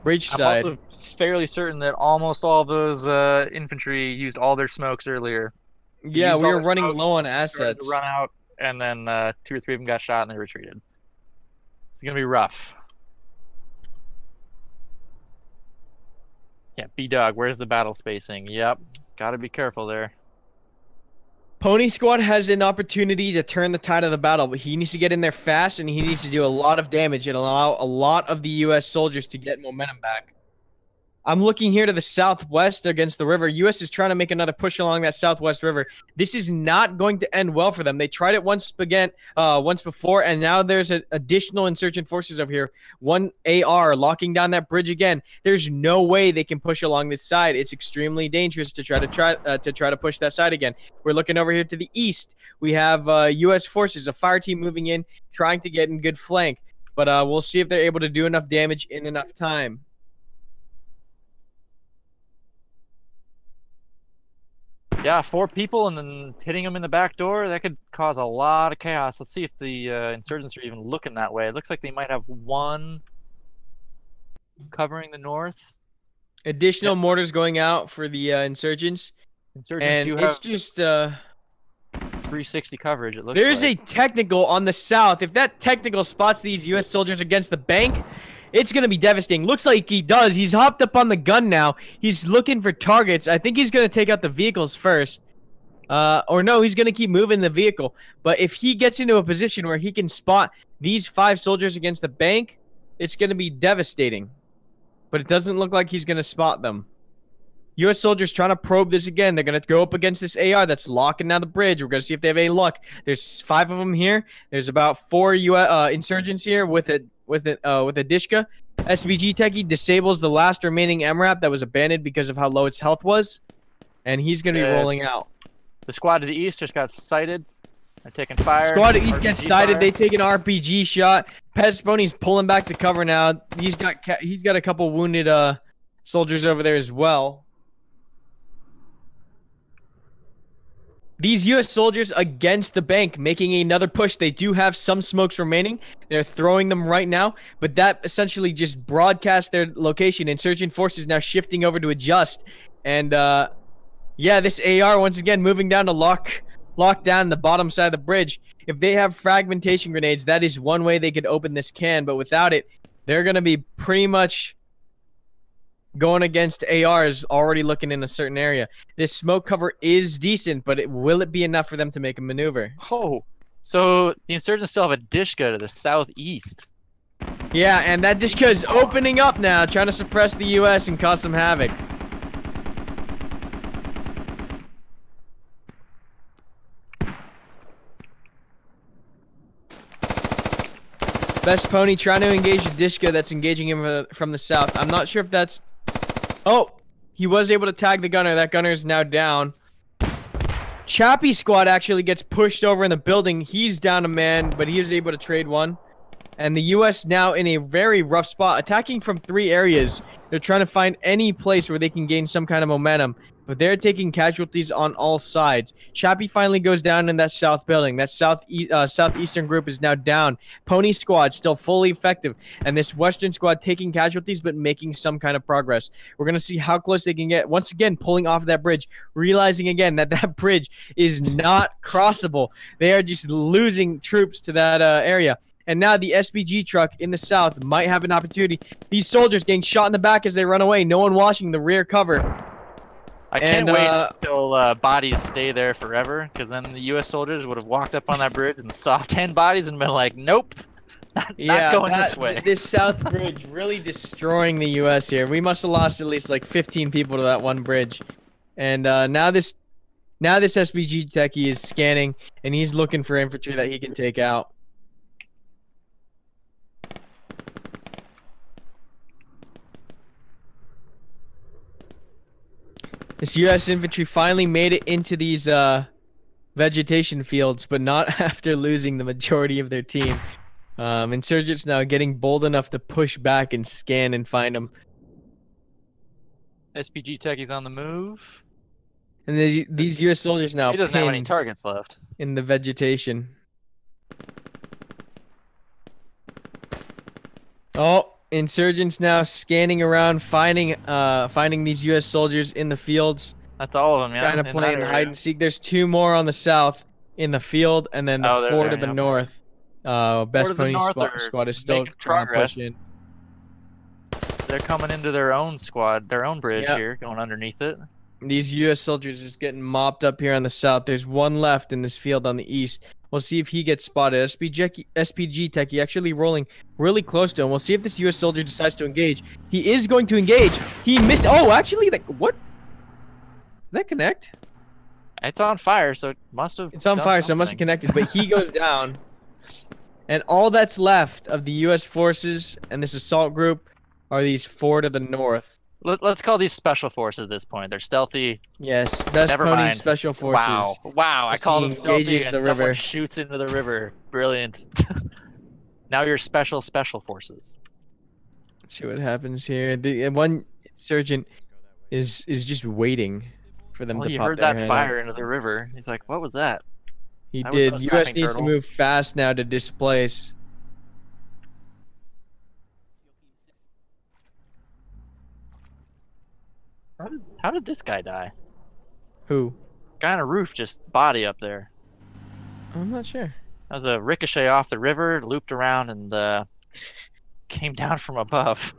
Speaker 2: bridge side.
Speaker 1: I'm also fairly certain that almost all those infantry used all their smokes earlier.
Speaker 2: Yeah, we were running low on assets.
Speaker 1: To run out, and then 2 or 3 of them got shot and they retreated. It's gonna be rough. Yeah, B-Dog, where's the battle spacing? Yep, gotta be careful there.
Speaker 2: Pony Squad has an opportunity to turn the tide of the battle, but he needs to get in there fast, and he needs to do a lot of damage and allow a lot of the U.S. soldiers to get momentum back. I'm looking here to the southwest against the river. U.S. is trying to make another push along that southwest river. This is not going to end well for them. They tried it once before, and now there's additional insurgent forces over here. One AR locking down that bridge again. There's no way they can push along this side. It's extremely dangerous to try to push that side again. We're looking over here to the east. We have U.S. forces, a fire team moving in, trying to get in good flank. But we'll see if they're able to do enough damage in enough time.
Speaker 1: Yeah, 4 people and then hitting them in the back door, that could cause a lot of chaos. Let's see if the insurgents are even looking that way. It looks like they might have 1 covering the north.
Speaker 2: Additional mortars going out for the insurgents.
Speaker 1: Insurgents do
Speaker 2: it's
Speaker 1: have
Speaker 2: just
Speaker 1: 360 coverage, it looks
Speaker 2: there's
Speaker 1: like.
Speaker 2: a technical on the south. If that technical spots these U.S. soldiers against the bank, it's going to be devastating. Looks like he does. He's hopped up on the gun now. He's looking for targets. I think he's going to take out the vehicles first. Or no, he's going to keep moving the vehicle. But if he gets into a position where he can spot these 5 soldiers against the bank, it's going to be devastating. But it doesn't look like he's going to spot them. U.S. soldiers trying to probe this again. They're going to go up against this AR that's locking down the bridge. We're going to see if they have any luck. There's 5 of them here. There's about 4 insurgents here with a Dishka, SBG Techie disables the last remaining MRAP that was abandoned because of how low its health was, and he's going to be rolling out.
Speaker 1: The squad to the east just got sighted. They're taking fire.
Speaker 2: Squad to east
Speaker 1: RPG
Speaker 2: gets sighted.
Speaker 1: fire.
Speaker 2: They take an RPG shot. Pet Pony's pulling back to cover now. He's got a couple wounded soldiers over there as well. These U.S. soldiers against the bank, making another push. They do have some smokes remaining. They're throwing them right now, but that essentially just broadcasts their location. Insurgent forces now shifting over to adjust. And, yeah, this AR once again moving down to lock down the bottom side of the bridge. If they have fragmentation grenades, that is one way they could open this can, but without it, they're going to be pretty much going against ARs already looking in a certain area. This smoke cover is decent, but will it be enough for them to make a maneuver?
Speaker 1: Oh, so the insurgents still have a Dishka to the southeast.
Speaker 2: Yeah, and that Dishka is opening up now, trying to suppress the U.S. and cause some havoc. Best Pony trying to engage the Dishka that's engaging him from the south. I'm not sure if that's... Oh, he was able to tag the gunner. That gunner is now down. Chappie squad actually gets pushed over in the building. He's down a man, but he is able to trade one. And the U.S. now in a very rough spot, attacking from 3 areas. They're trying to find any place where they can gain some kind of momentum, but they're taking casualties on all sides. Chappie finally goes down in that south building. That southeastern group is now down. Pony squad still fully effective, and this western squad taking casualties but making some kind of progress. We're going to see how close they can get. Once again, pulling off that bridge, realizing again that that bridge is not crossable. They are just losing troops to that area. And now the SPG truck in the south might have an opportunity. These soldiers getting shot in the back as they run away. No one watching the rear cover.
Speaker 1: I can't wait until bodies stay there forever, because then the U.S. soldiers would have walked up on that bridge and saw 10 bodies and been like, nope, not going this way.
Speaker 2: This south bridge really destroying the U.S. here. We must have lost at least like 15 people to that one bridge. And now this SPG techie is scanning, and he's looking for infantry that he can take out. This U.S. infantry finally made it into these vegetation fields, but not after losing the majority of their team. Insurgents now getting bold enough to push back and scan and find them.
Speaker 1: SPG Techie's on the move.
Speaker 2: And these U.S. soldiers now
Speaker 1: he doesn't have any targets left
Speaker 2: in the vegetation. Oh, insurgents now scanning around, finding these U.S. soldiers in the fields.
Speaker 1: That's all of them, yeah.
Speaker 2: Kind of playing hide and seek. There's 2 more on the south in the field, and then the 4 to the north. Best Pony squad is still trying to push in.
Speaker 1: They're coming into their own squad, their own bridge here, going underneath it.
Speaker 2: These U.S. soldiers is getting mopped up here on the south. There's 1 left in this field on the east. We'll see if he gets spotted. SPG Techie actually rolling really close to him. We'll see if this U.S. soldier decides to engage. He is going to engage. He missed. Oh, actually, like, what? Did that connect?
Speaker 1: It's on fire, so it must have.
Speaker 2: It's on fire, so it must have connected. But he goes down. And all that's left of the U.S. forces and this assault group are these 4 to the north.
Speaker 1: Let's call these special forces at this point. They're stealthy.
Speaker 2: Yes, Best Pony special forces.
Speaker 1: Wow! I call them stealthy, and
Speaker 2: the
Speaker 1: someone
Speaker 2: river.
Speaker 1: shoots into the river. Brilliant. Now you're special forces.
Speaker 2: Let's see what happens here. The one insurgent is just waiting for them to pop.
Speaker 1: He heard that fire into the river. He's like, "What was that?"
Speaker 2: He did. U.S. needs to move fast now to displace.
Speaker 1: How did this guy die?
Speaker 2: Who?
Speaker 1: Guy on a roof, just body up there.
Speaker 2: I'm not sure.
Speaker 1: That was a ricochet off the river, looped around, and came down from above.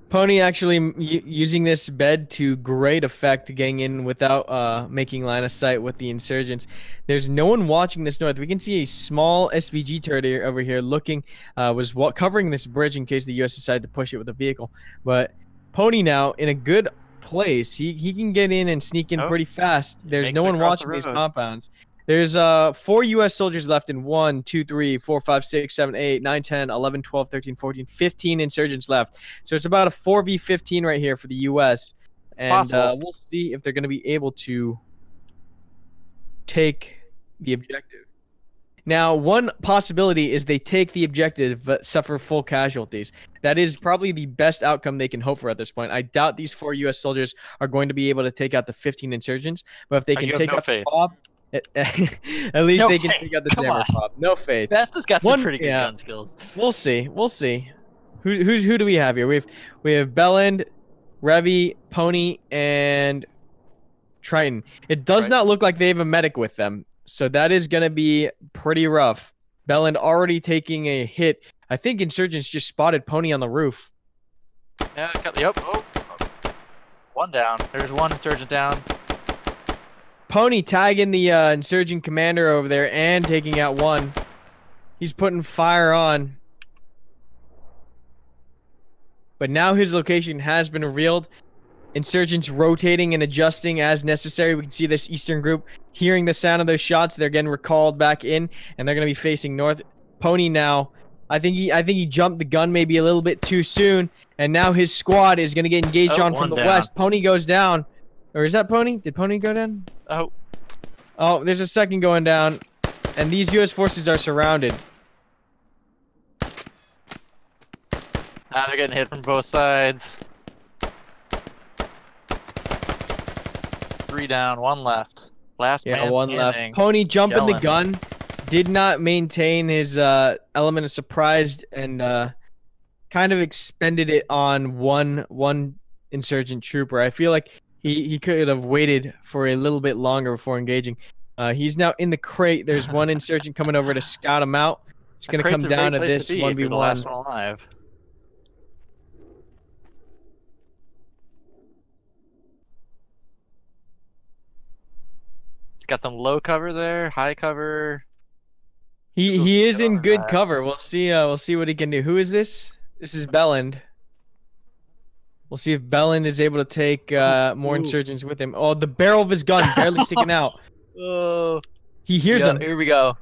Speaker 2: Pony actually using this bed to great effect, getting in without making line of sight with the insurgents. There's no one watching this north. We can see a small SVG turret over here looking, was covering this bridge in case the U.S. decided to push it with a vehicle. But Pony now in a good place. He can get in and sneak in pretty fast. There's no one watching these compounds. There's 4 U.S. soldiers left in 1, 2, 3, 4, 5, 6, 7, 8, 9, 10, 11, 12, 13, 14, 15 insurgents left. So it's about a 4v15 right here for the U.S. And we'll see if they're going to be able to take the objective. Now, one possibility is they take the objective but suffer full casualties. That is probably the best outcome they can hope for at this point. I doubt these 4 U.S. soldiers are going to be able to take out the 15 insurgents, but if they can take out the fob, at least they can take out the jammer fob. No faith.
Speaker 1: Best has got some pretty good gun skills.
Speaker 2: We'll see. We'll see. Who do we have here? We have Belland, Revy, Pony, and Triton. It does not look like they have a medic with them, so that is going to be pretty rough. Belland already taking a hit. I think insurgents just spotted Pony on the roof.
Speaker 1: Yeah, yep. Oh. One down. There's one insurgent down.
Speaker 2: Pony tagging the insurgent commander over there and taking out one. He's putting fire on. But now his location has been revealed. Insurgents rotating and adjusting as necessary. We can see this eastern group hearing the sound of those shots. They're getting recalled back in, and they're going to be facing north. Pony now, I think he jumped the gun maybe a little bit too soon, and now his squad is going to get engaged on from the west. Pony goes down. Or is that Pony? Did Pony go down? Oh, there's a second going down, and these U.S. forces are surrounded.
Speaker 1: They're getting hit from both sides. 3 down, 1 left. Last man
Speaker 2: one
Speaker 1: standing.
Speaker 2: left. Pony jumping the gun. Did not maintain his element of surprise and kind of expended it on one insurgent trooper. I feel like he could have waited for a little bit longer before engaging. He's now in the crate. There's one insurgent coming over to scout him out. It's going to come down to this 1v1.
Speaker 1: Last one alive. It's got some low cover there, high cover.
Speaker 2: He is in good cover. We'll see what he can do. Who is this? This is Belland. We'll see if Belland is able to take more insurgents with him. Oh, the barrel of his gun barely sticking out.
Speaker 1: Oh,
Speaker 2: he hears him.
Speaker 1: Here we go.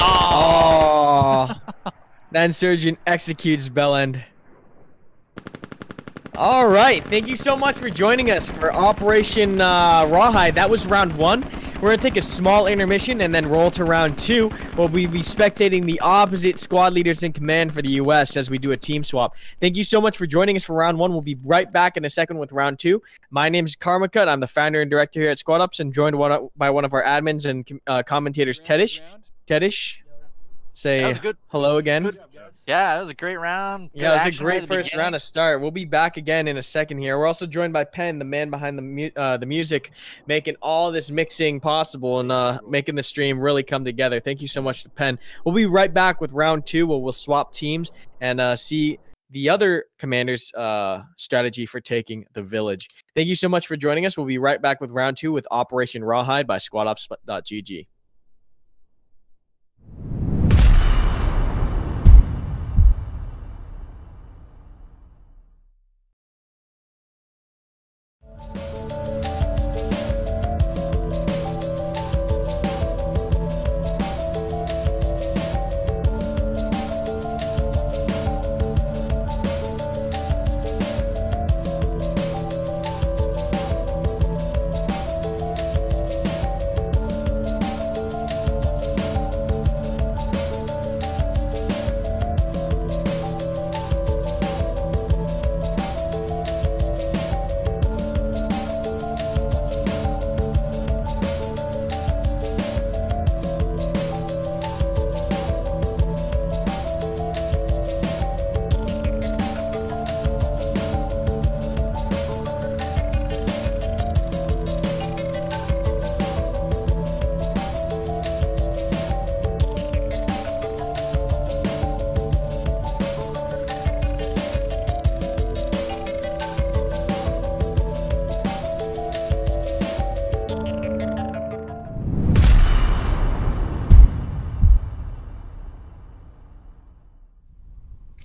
Speaker 2: Oh, that insurgent executes Belland. All right, thank you so much for joining us for Operation Rawhide. That was round 1. We're going to take a small intermission and then roll to round 2. We'll be spectating the opposite squad leaders in command for the U.S. as we do a team swap. Thank you so much for joining us for round 1. We'll be right back in a second with round 2. My name is Karmakut. I'm the founder and director here at Squad Ops and joined by one of our admins and commentators, Tedish. Tedish, say hello again.
Speaker 1: Good. Yeah, it was a great round.
Speaker 2: Yeah, it was a great first round to start. We'll be back again in a second here. We're also joined by Penn, the man behind the music, making all this mixing possible and making the stream really come together. Thank you so much to Penn. We'll be right back with round 2 where we'll swap teams and see the other commander's strategy for taking the village. Thank you so much for joining us. We'll be right back with round 2 with Operation Rawhide by SquadOps.gg.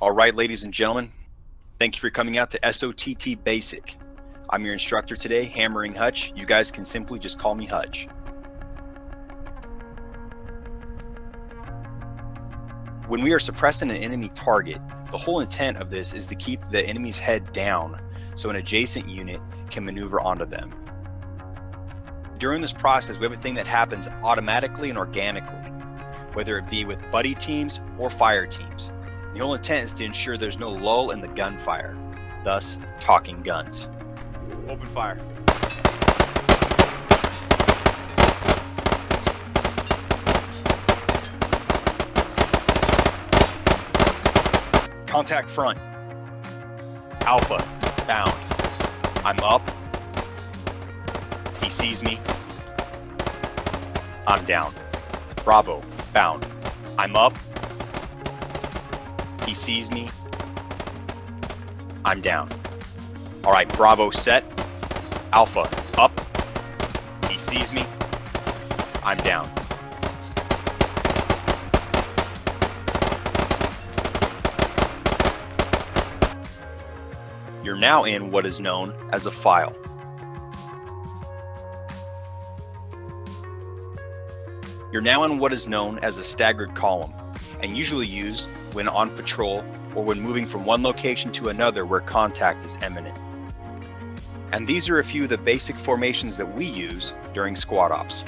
Speaker 11: All right, ladies and gentlemen, thank you for coming out to SOTT Basic. I'm your instructor today, Hammering Hutch. You guys can simply just call me Hutch. When we are suppressing an enemy target, the whole intent of this is to keep the enemy's head down so an adjacent unit can maneuver onto them. During this process, we have a thing that happens automatically and organically, whether it be with buddy teams or fire teams. The whole intent is to ensure there's no lull in the gunfire, thus talking guns. Open fire. Contact front. Alpha, bound. I'm up. He sees me. I'm down. Bravo, bound. I'm up. He sees me. I'm down. All right, Bravo set. Alpha, up. He sees me. I'm down. You're now in what is known as a file. You're now in what is known as a staggered column, and usually used when on patrol or when moving from one location to another where contact is imminent. And these are a few of the basic formations that we use during squad ops.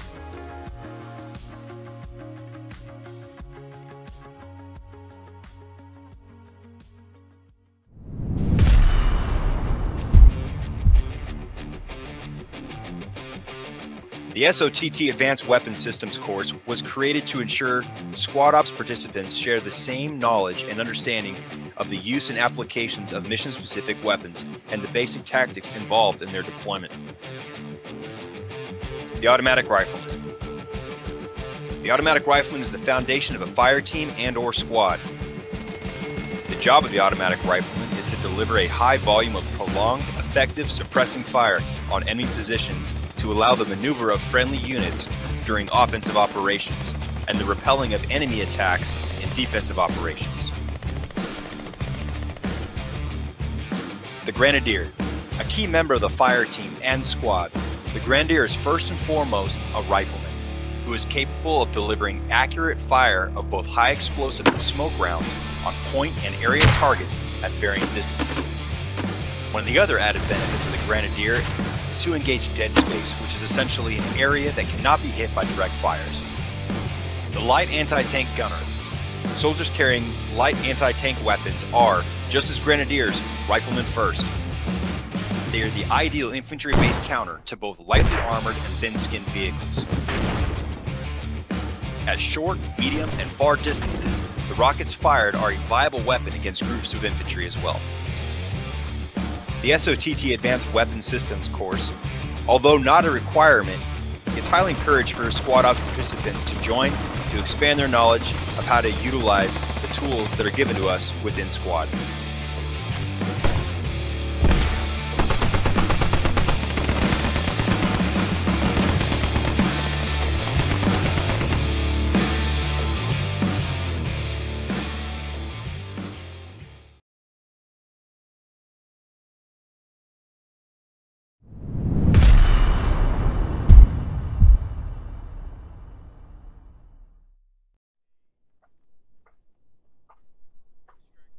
Speaker 11: The SOTT Advanced Weapons Systems course was created to ensure Squad Ops participants share the same knowledge and understanding of the use and applications of mission-specific weapons and the basic tactics involved in their deployment. The Automatic Rifleman. The Automatic Rifleman is the foundation of a fire team and/or squad. The job of the Automatic Rifleman is to deliver a high volume of prolonged, effective suppressing fire on enemy positions to allow the maneuver of friendly units during offensive operations and the repelling of enemy attacks in defensive operations. The Grenadier, a key member of the fire team and squad. The Grenadier is first and foremost a rifleman who is capable of delivering accurate fire of both high explosive and smoke rounds on point and area targets at varying distances. One of the other added benefits of the Grenadier is to engage dead space, which is essentially an area that cannot be hit by direct fires. The Light Anti-Tank Gunner. Soldiers carrying light anti-tank weapons are, just as Grenadiers, riflemen first. They are the ideal infantry-based counter to both lightly armored and thin-skinned vehicles. At short, medium, and far distances, the rockets fired are a viable weapon against groups of infantry as well. The SOTT Advanced Weapons Systems course, although not a requirement, is highly encouraged for Squad Ops participants to join to expand their knowledge of how to utilize the tools that are given to us within Squad.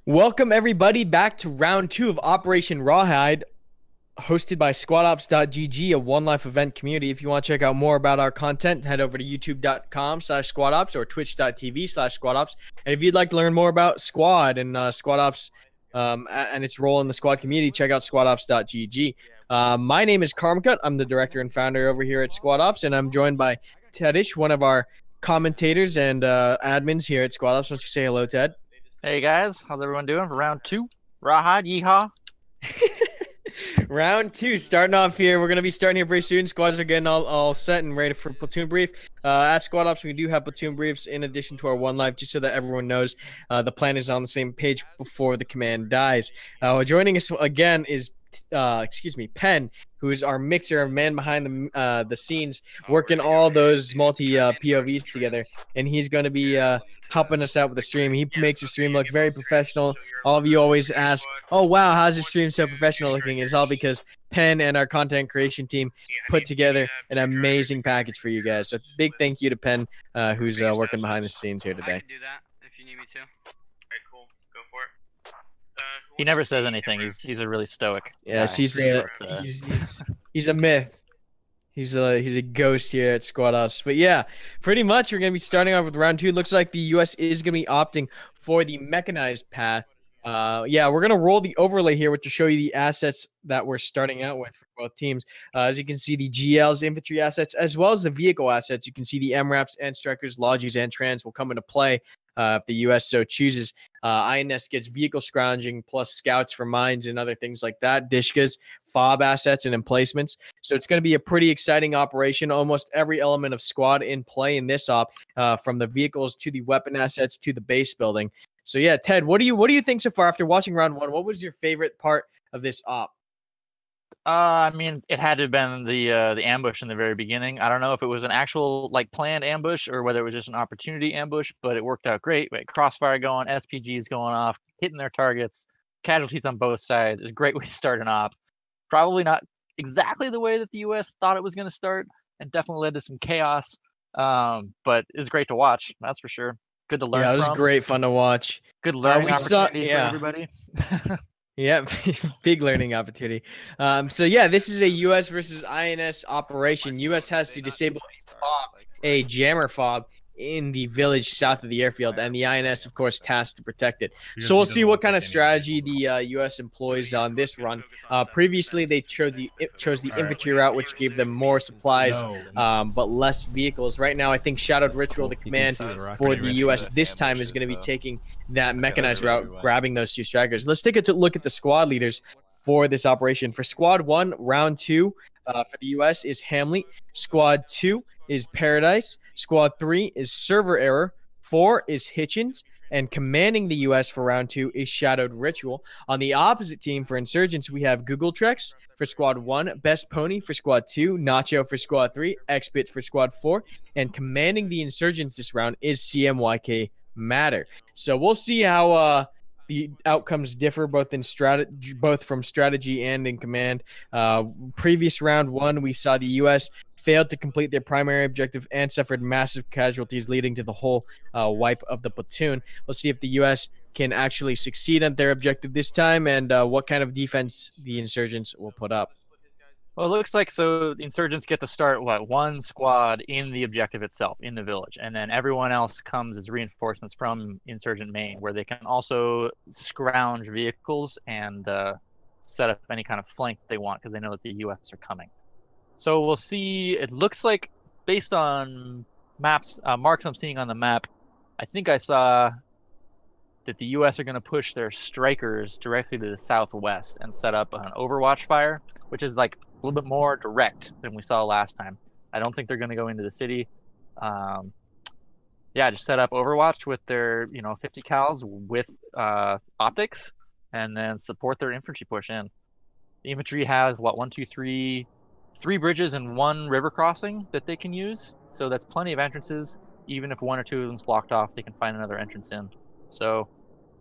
Speaker 2: Welcome everybody back to round 2 of Operation Rawhide, hosted by squadops.gg, a One Life event community. If you want to check out more about our content, head over to youtube.com/squadops or twitch.tv/squadops. And if you'd like to learn more about Squad and Squad Ops and its role in the Squad community, check out squadops.gg. My name is Karmakut. I'm the director and founder over here at Squad Ops, and I'm joined by Tedish, one of our commentators and admins here at Squad Ops. Why don't you say hello, Ted?
Speaker 1: Hey guys, how's everyone doing for round 2? Rawhide, yeehaw.
Speaker 2: Round 2, starting off here. We're going to be starting here very soon. Squads are getting all set and ready for platoon brief. At Squad Ops, we do have platoon briefs in addition to our One Life, just so that everyone knows the plan is on the same page before the command dies. Joining us again is Penn, who is our mixer, a man behind the scenes, working all those multi POVs together, and he's going to be helping us out with the stream. He makes the stream look very professional. All of you always ask, "Oh wow, how's the stream so professional looking?" It's all because Penn and our content creation team put together an amazing package for you guys. So big thank you to Penn, who's working behind the scenes here today.
Speaker 10: need me to.
Speaker 6: Alright, cool. Go for it.
Speaker 1: He never says anything. He's a really stoic.
Speaker 2: Yes,
Speaker 1: guy.
Speaker 2: he's a myth. He's a ghost here at Squad Ops. But yeah, pretty much we're gonna be starting off with round 2. It looks like the U.S. is gonna be opting for the mechanized path. Yeah, we're gonna roll the overlay here, which will show you the assets that we're starting out with for both teams. As you can see, the GLs, infantry assets, as well as the vehicle assets. You can see the MRAPs and strikers, lodges, and trans will come into play if the U.S. so chooses. INS gets vehicle scrounging plus scouts for mines and other things like that. Dishkas, FOB assets, and emplacements. So it's going to be a pretty exciting operation. Almost every element of squad in play in this op, from the vehicles to the weapon assets to the base building. So yeah, Ted, what do you think so far after watching round 1? What was your favorite part of this op?
Speaker 1: I mean, it had to have been the ambush in the very beginning. I don't know if it was an actual like planned ambush or whether it was just an opportunity ambush, but it worked out great. Crossfire going, SPGs going off, hitting their targets, casualties on both sides. It was a great way to start an op. Probably not exactly the way that the U.S. thought it was going to start, and definitely led to some chaos. But it was great to watch. That's for sure. Good to learn.
Speaker 2: Yeah, it was great fun to watch.
Speaker 1: Good learning opportunity for everybody.
Speaker 2: Yeah, big learning opportunity. So yeah, this is a U.S. versus INS operation. U.S. has to disable a jammer fob in the village south of the airfield, and the INS, of course, tasked to protect it. So we'll see what kind of strategy the U.S. employs on this run. Previously, they chose the infantry route, which gave them more supplies, but less vehicles. Right now, I think Shadowed Ritual, the command for the U.S. this time, is going to be taking that mechanized route, grabbing those 2 strikers. Let's take a look at the squad leaders for this operation. For Squad 1, round 2, for the U.S. is Hamlet. Squad 2 is Paradise. Squad 3 is Server Error. 4 is Hitchens. And commanding the U.S. for round 2 is Shadowed Ritual. On the opposite team for Insurgents, we have Google Trex for Squad 1, Best Pony for Squad 2, Nacho for Squad 3, Xbit for Squad 4. And commanding the Insurgents this round is CMYK Matter. So we'll see how the outcomes differ both from strategy and in command. Previous round 1, we saw the U.S. failed to complete their primary objective and suffered massive casualties, leading to the whole wipe of the platoon. We'll see if the U.S. can actually succeed on their objective this time, and what kind of defense the Insurgents will put up.
Speaker 1: Well, it looks like the Insurgents get to start, 1 squad in the objective itself, in the village, and then everyone else comes as reinforcements from Insurgent Main, where they can also scrounge vehicles and set up any kind of flank they want, because they know that the U.S. are coming. So we'll see. It looks like, based on marks I'm seeing on the map, I think I saw that the U.S. are going to push their strikers directly to the southwest and set up an overwatch fire, which is like a little bit more direct than we saw last time. I don't think they're going to go into the city. Yeah, just set up overwatch with their 50 cals with optics, and then support their infantry push in. The infantry has 3 bridges and 1 river crossing that they can use, so that's plenty of entrances. Even if 1 or 2 of them's blocked off, they can find another entrance in. So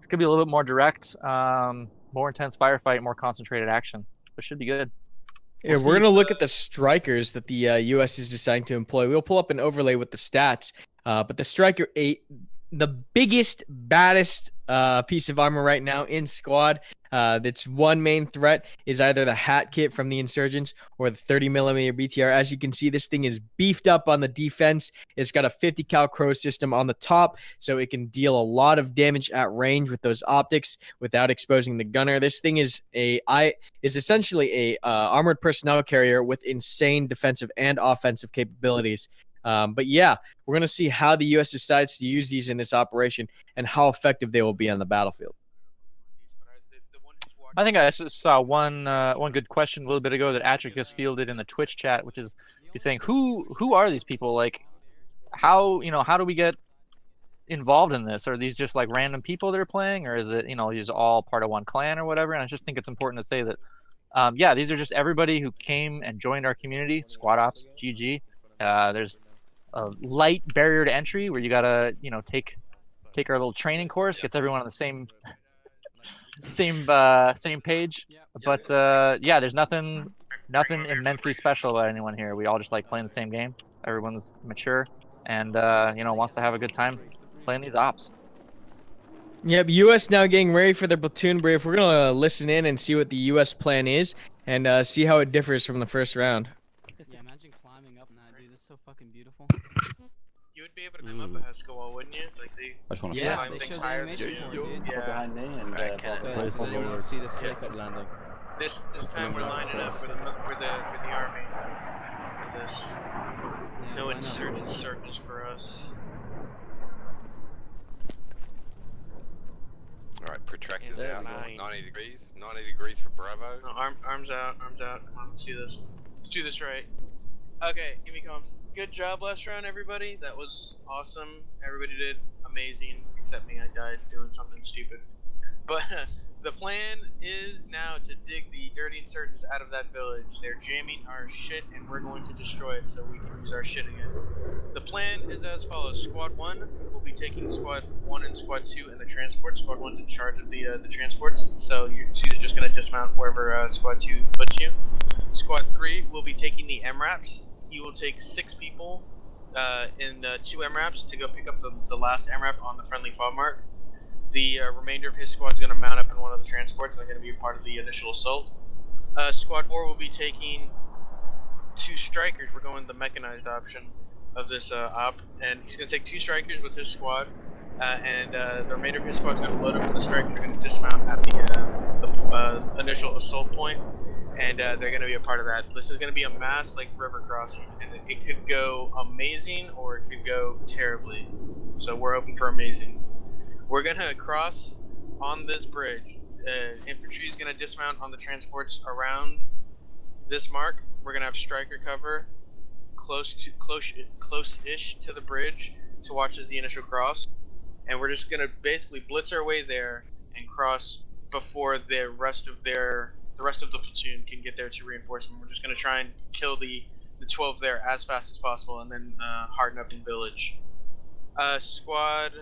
Speaker 1: it could be a little bit more direct, more intense firefight, more concentrated action, but should be good.
Speaker 2: Yeah, we're going to look at the strikers that the U.S. is deciding to employ. We'll pull up an overlay with the stats, but the Striker 8, the biggest, baddest piece of armor right now in squad. That's one main threat is either the hat kit from the Insurgents or the 30mm BTR. As you can see, this thing is beefed up on the defense. It's got a 50 cal crow system on the top, so it can deal a lot of damage at range with those optics without exposing the gunner. This thing is essentially a armored personnel carrier with insane defensive and offensive capabilities. But yeah, we're going to see how the U.S. decides to use these in this operation and how effective they will be on the battlefield.
Speaker 1: I think I saw one good question a little bit ago that Atricus fielded in the Twitch chat, which is he's saying, who are these people? Like, how do we get involved in this? Are these just like random people that are playing, or is it these all part of one clan or whatever? And I just think it's important to say that yeah, these are just everybody who came and joined our community, Squad Ops GG. There's a light barrier to entry where you gotta take our little training course, gets everyone on the same page. But yeah, there's nothing immensely special about anyone here. We all just like playing the same game. Everyone's mature and wants to have a good time playing these ops.
Speaker 2: Yep, U.S. now getting ready for their platoon brief. We're gonna listen in and see what the U.S. plan is, and see how it differs from the first round.
Speaker 12: Yeah, imagine climbing up in that, dude. That's so fucking beautiful.
Speaker 13: You would be able to climb up a Haskell wall, wouldn't you? Like they climb things higher than you. Yeah.
Speaker 14: Behind me and
Speaker 13: see this landing. This time we're lining up for the army. For this. No inserted circles for us.
Speaker 15: Alright, protractors out. 90 degrees. 90 degrees for Bravo.
Speaker 13: No, arms out. Come on, let's do this. Let's do this right. Okay, give me comms. Good job last round, everybody. That was awesome. Everybody did amazing, except me. I died doing something stupid. But the plan is now to dig the dirty insurgents out of that village. They're jamming our shit, and we're going to destroy it so we can use our shit again. The plan is as follows. Squad 1 will be taking Squad 1 and Squad 2 and the transport. Squad 1's in charge of the transports, so you're just going to dismount wherever Squad 2 puts you. Squad 3 will be taking the MRAPs. You will take 6 people in 2 MRAPs to go pick up the last MRAP on the friendly fob mark. The remainder of his squad is going to mount up in one of the transports and they're going to be a part of the initial assault. Squad 4 will be taking 2 strikers. We're going the mechanized option of this op, and he's going to take 2 strikers with his squad, and the remainder of his squad is going to load up with the strikers. They're going to dismount at the initial assault point, and they're going to be a part of that. This is going to be a mass like river crossing, and it could go amazing or it could go terribly. So we're hoping for amazing. We're going to cross on this bridge. Infantry is going to dismount on the transports around this mark. We're going to have striker cover close-ish to the bridge to watch as the initial cross. And we're just going to basically blitz our way there and cross before the rest of the platoon can get there to reinforcement. We're just going to try and kill the 12 there as fast as possible and then harden up in village. Squad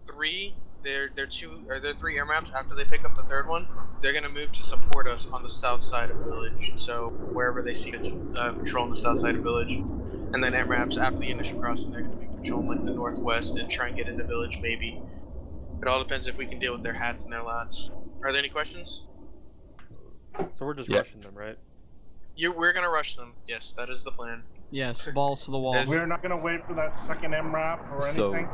Speaker 13: 3, they're 3 air maps. After they pick up the 3rd one, they're gonna move to support us on the south side of village. So wherever they see it to patrol on the south side of village, and then air maps after the initial crossing, they're gonna be patrolling like the northwest and try and get into village maybe. It all depends if we can deal with their hats and their lots. Are there any questions?
Speaker 16: So we're just rushing them, right?
Speaker 13: We're gonna rush them. Yes, that is the plan.
Speaker 12: Yes, balls to the wall.
Speaker 17: We're not gonna wait for that second MRAP or anything?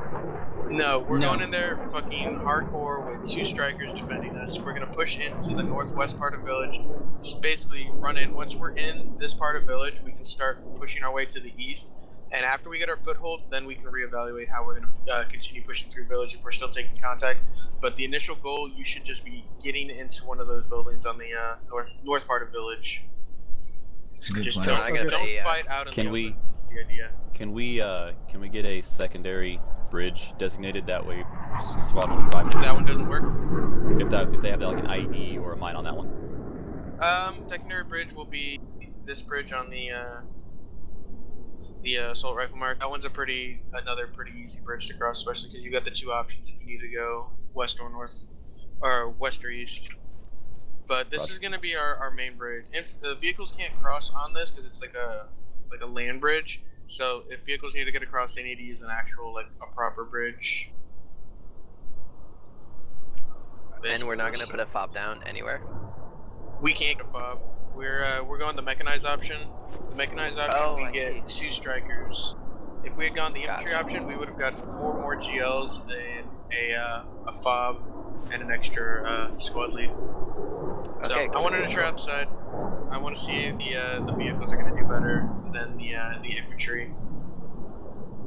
Speaker 13: No, we're going in there fucking hardcore with 2 strikers defending us. We're gonna push into the northwest part of village. Just basically run in. Once we're in this part of village, we can start pushing our way to the east. And after we get our foothold, then we can reevaluate how we're gonna continue pushing through village if we're still taking contact. But the initial goal, you should just be getting into one of those buildings on the north part of village. Just don't fight out in the open. That's the idea.
Speaker 18: Can we get a secondary bridge designated that way? Squad 1 drive.
Speaker 13: If that one doesn't work.
Speaker 18: If they have like an ID or a mine on that one.
Speaker 13: Secondary bridge will be this bridge on the assault rifle mark. That one's another pretty easy bridge to cross, especially because you got the 2 options if you need to go west or north, or west or east. But this is going to be our main bridge. If the vehicles can't cross on this because it's like a land bridge, so if vehicles need to get across, they need to use an actual a proper bridge.
Speaker 19: And we're not going to put a fob down anywhere.
Speaker 13: We can't get a fob. We're going the mechanized option. The mechanized option we get 2 strikers. If we had gone the infantry option, we would have got 4 more GLs and a fob and an extra squad lead. So
Speaker 19: Okay,
Speaker 13: I wanted to try outside. I want to see the vehicles are going to do better than the infantry,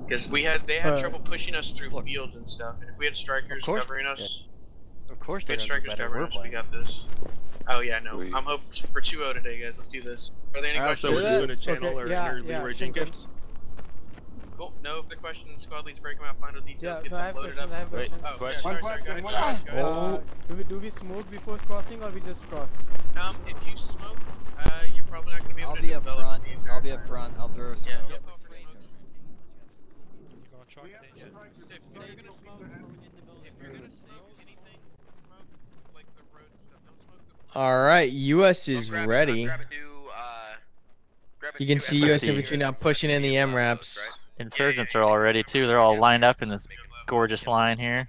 Speaker 13: because they had trouble pushing us through fields and stuff. And if we had strikers covering us,
Speaker 16: of course,
Speaker 13: we had strikers covering us. We got this. Oh yeah, no. I'm hoping for 2-0 today, guys. Let's do this. Are there any questions?
Speaker 16: So we're doing a channel or Leroy Jenkins.
Speaker 13: Cool. No further questions. Squad leads break them out. Final details. Get them loaded up.
Speaker 10: I have questions.
Speaker 13: Oh, question. Sorry, go ahead.
Speaker 10: Do we smoke before crossing or we just cross?
Speaker 13: If you smoke, you're probably not going to be able to develop the entire
Speaker 12: I'll be up front. I'll throw a smoke.
Speaker 13: Yeah, you'll call for smokes. If you're gonna smoke anything, smoke like the road and stuff. Don't smoke the.
Speaker 2: All right, U.S. is ready. You can see U.S. infantry now pushing in the MRAPs.
Speaker 1: Insurgents are all ready too. They're all lined up in this gorgeous line here.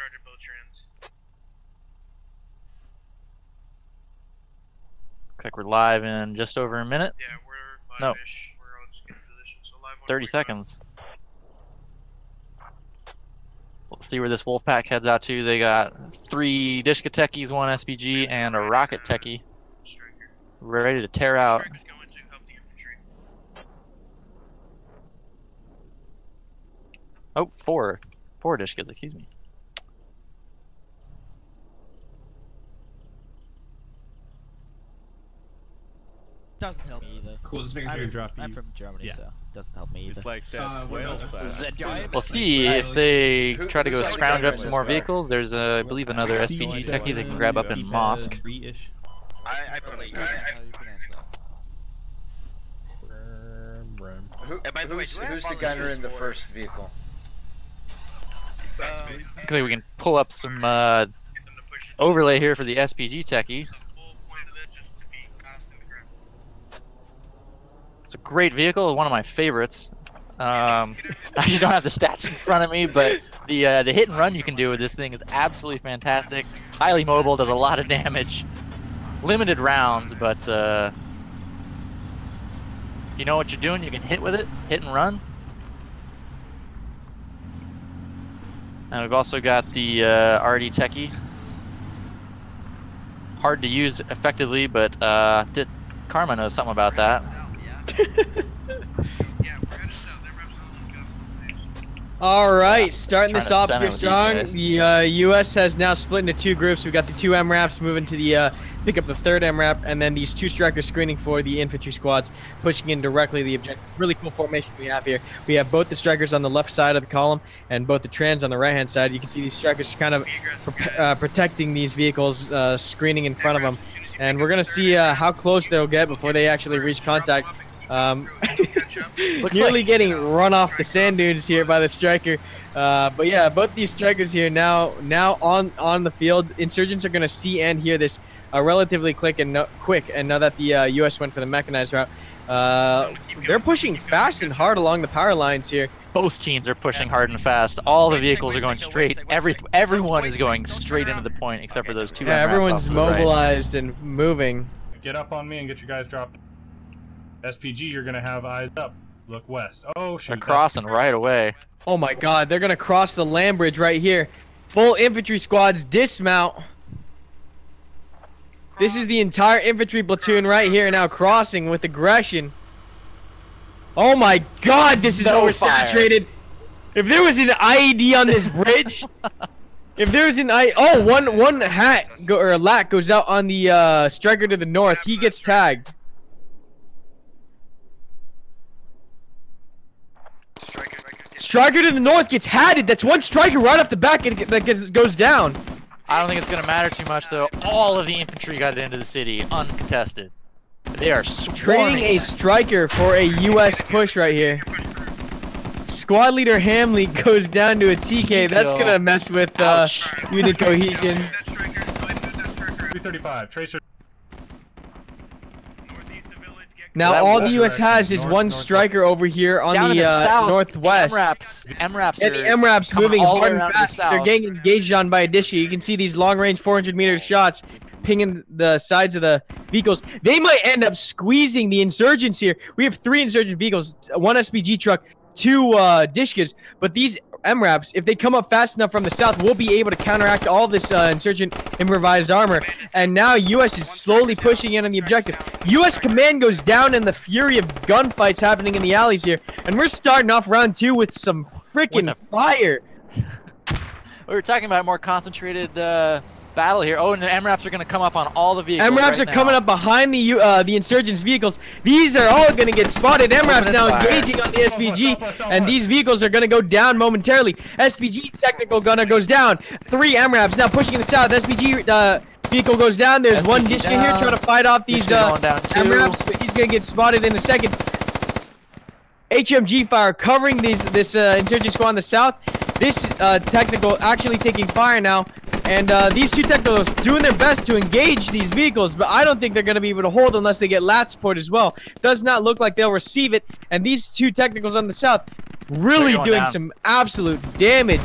Speaker 13: charge at both trans.
Speaker 1: Looks like we're live in just over a minute.
Speaker 13: Yeah, we're
Speaker 1: No.
Speaker 13: live-ish. We're all just getting position. So live
Speaker 1: 30 seconds. We'll see where this wolf pack heads out to. They got 3 Dishka techies, 1 SPG, and a rocket techie. We're ready to tear out. Oh, 4 Dishkas, excuse me.
Speaker 14: Doesn't help me either.
Speaker 20: Cool, just making sure you drop
Speaker 14: I'm from Germany, so it doesn't help me either.
Speaker 16: Like that whales class.
Speaker 1: We'll see if they try to go scrounge up some more vehicles. There's, I believe, another SPG techie they can grab up in Mosque.
Speaker 15: I believe.
Speaker 9: Who's the gunner in the first vehicle?
Speaker 1: I think we can pull up some overlay here for the SPG techie. It's a great vehicle, one of my favorites. I just don't have the stats in front of me, but the hit and run you can do with this thing is absolutely fantastic. Highly mobile, does a lot of damage. Limited rounds, but if you know what you're doing, you can hit with it, hit and run. And we've also got the RD techie. Hard to use effectively, but Karma knows something about that.
Speaker 2: All right, starting this off here
Speaker 1: with
Speaker 2: strong.
Speaker 1: these
Speaker 2: The U.S. has now split into 2 groups. We've got the 2 MRAPs moving to the pick up the 3rd MRAP, and then these 2 strikers screening for the infantry squads, pushing in directly the objective. Really cool formation we have here. We have both the strikers on the left side of the column and both the trans on the right-hand side. You can see these strikers kind of protecting these vehicles, screening in front of them. And we're going to see how close they'll get before they actually reach contact. Nearly getting run off the sand dunes here by the striker, but yeah, both these strikers here now on the field. Insurgents are going to see and hear this relatively quick, and now that the U.S. went for the mechanized route, they're pushing fast and hard along the power lines here.
Speaker 1: Both teams are pushing hard and fast. All the vehicles are going straight. Everyone is going straight into the point except for those 2.
Speaker 2: Yeah, everyone's mobilized and moving.
Speaker 8: Get up on me and get your guys dropped. SPG, you're gonna have eyes up. Look west. Oh shoot!
Speaker 1: They're crossing right away.
Speaker 2: Oh my God, they're gonna cross the land bridge right here. Full infantry squads dismount. This is the entire infantry platoon right here now crossing with aggression. Oh my God, this is oversaturated. If there was an IED on this bridge, if there was an one lat goes out on the striker to the north. He gets tagged. Striker to the north gets hatted. That's 1 striker right off the back that goes down.
Speaker 1: I don't think it's going to matter too much, though. All of the infantry got into the city, uncontested. They are
Speaker 2: training a striker for a U.S. push right here. Squad leader Hamley goes down to a TK. That's going to mess with unit cohesion.
Speaker 8: 335, tracer.
Speaker 2: Now all the U.S. has is 1 striker over here on the northwest.
Speaker 1: MRAPs
Speaker 2: and the MRAPs moving hard and fast. They're getting engaged on by a Dishy. You can see these long-range 400-meter shots pinging the sides of the vehicles. They might end up squeezing the insurgents here. We have 3 insurgent vehicles, 1 SPG truck, 2 Dishkas, but these MRAPs, if they come up fast enough from the south, will be able to counteract all this insurgent improvised armor. And now U.S. is slowly pushing in on the objective. U.S. command goes down in the fury of gunfights happening in the alleys here. And we're starting off round 2 with some freaking fire.
Speaker 1: We were talking about more concentrated battle here. Oh, and the MRAPs are going to come up on all the vehicles.
Speaker 2: MRAPs are coming up behind the insurgents' vehicles. These are all going to get spotted. MRAPs now engaging on the SPG, and these vehicles are going to go down momentarily. SPG technical gunner goes down. 3 MRAPs now pushing in the south. SPG vehicle goes down. There's SPG 1 Dishka here trying to fight off these MRAPs, but he's going to get spotted in a second. HMG fire covering this insurgent squad on the south. This technical actually taking fire now. And these 2 technicals doing their best to engage these vehicles, but I don't think they're going to be able to hold unless they get lat support as well. Does not look like they'll receive it. And these 2 technicals on the south really doing some absolute damage.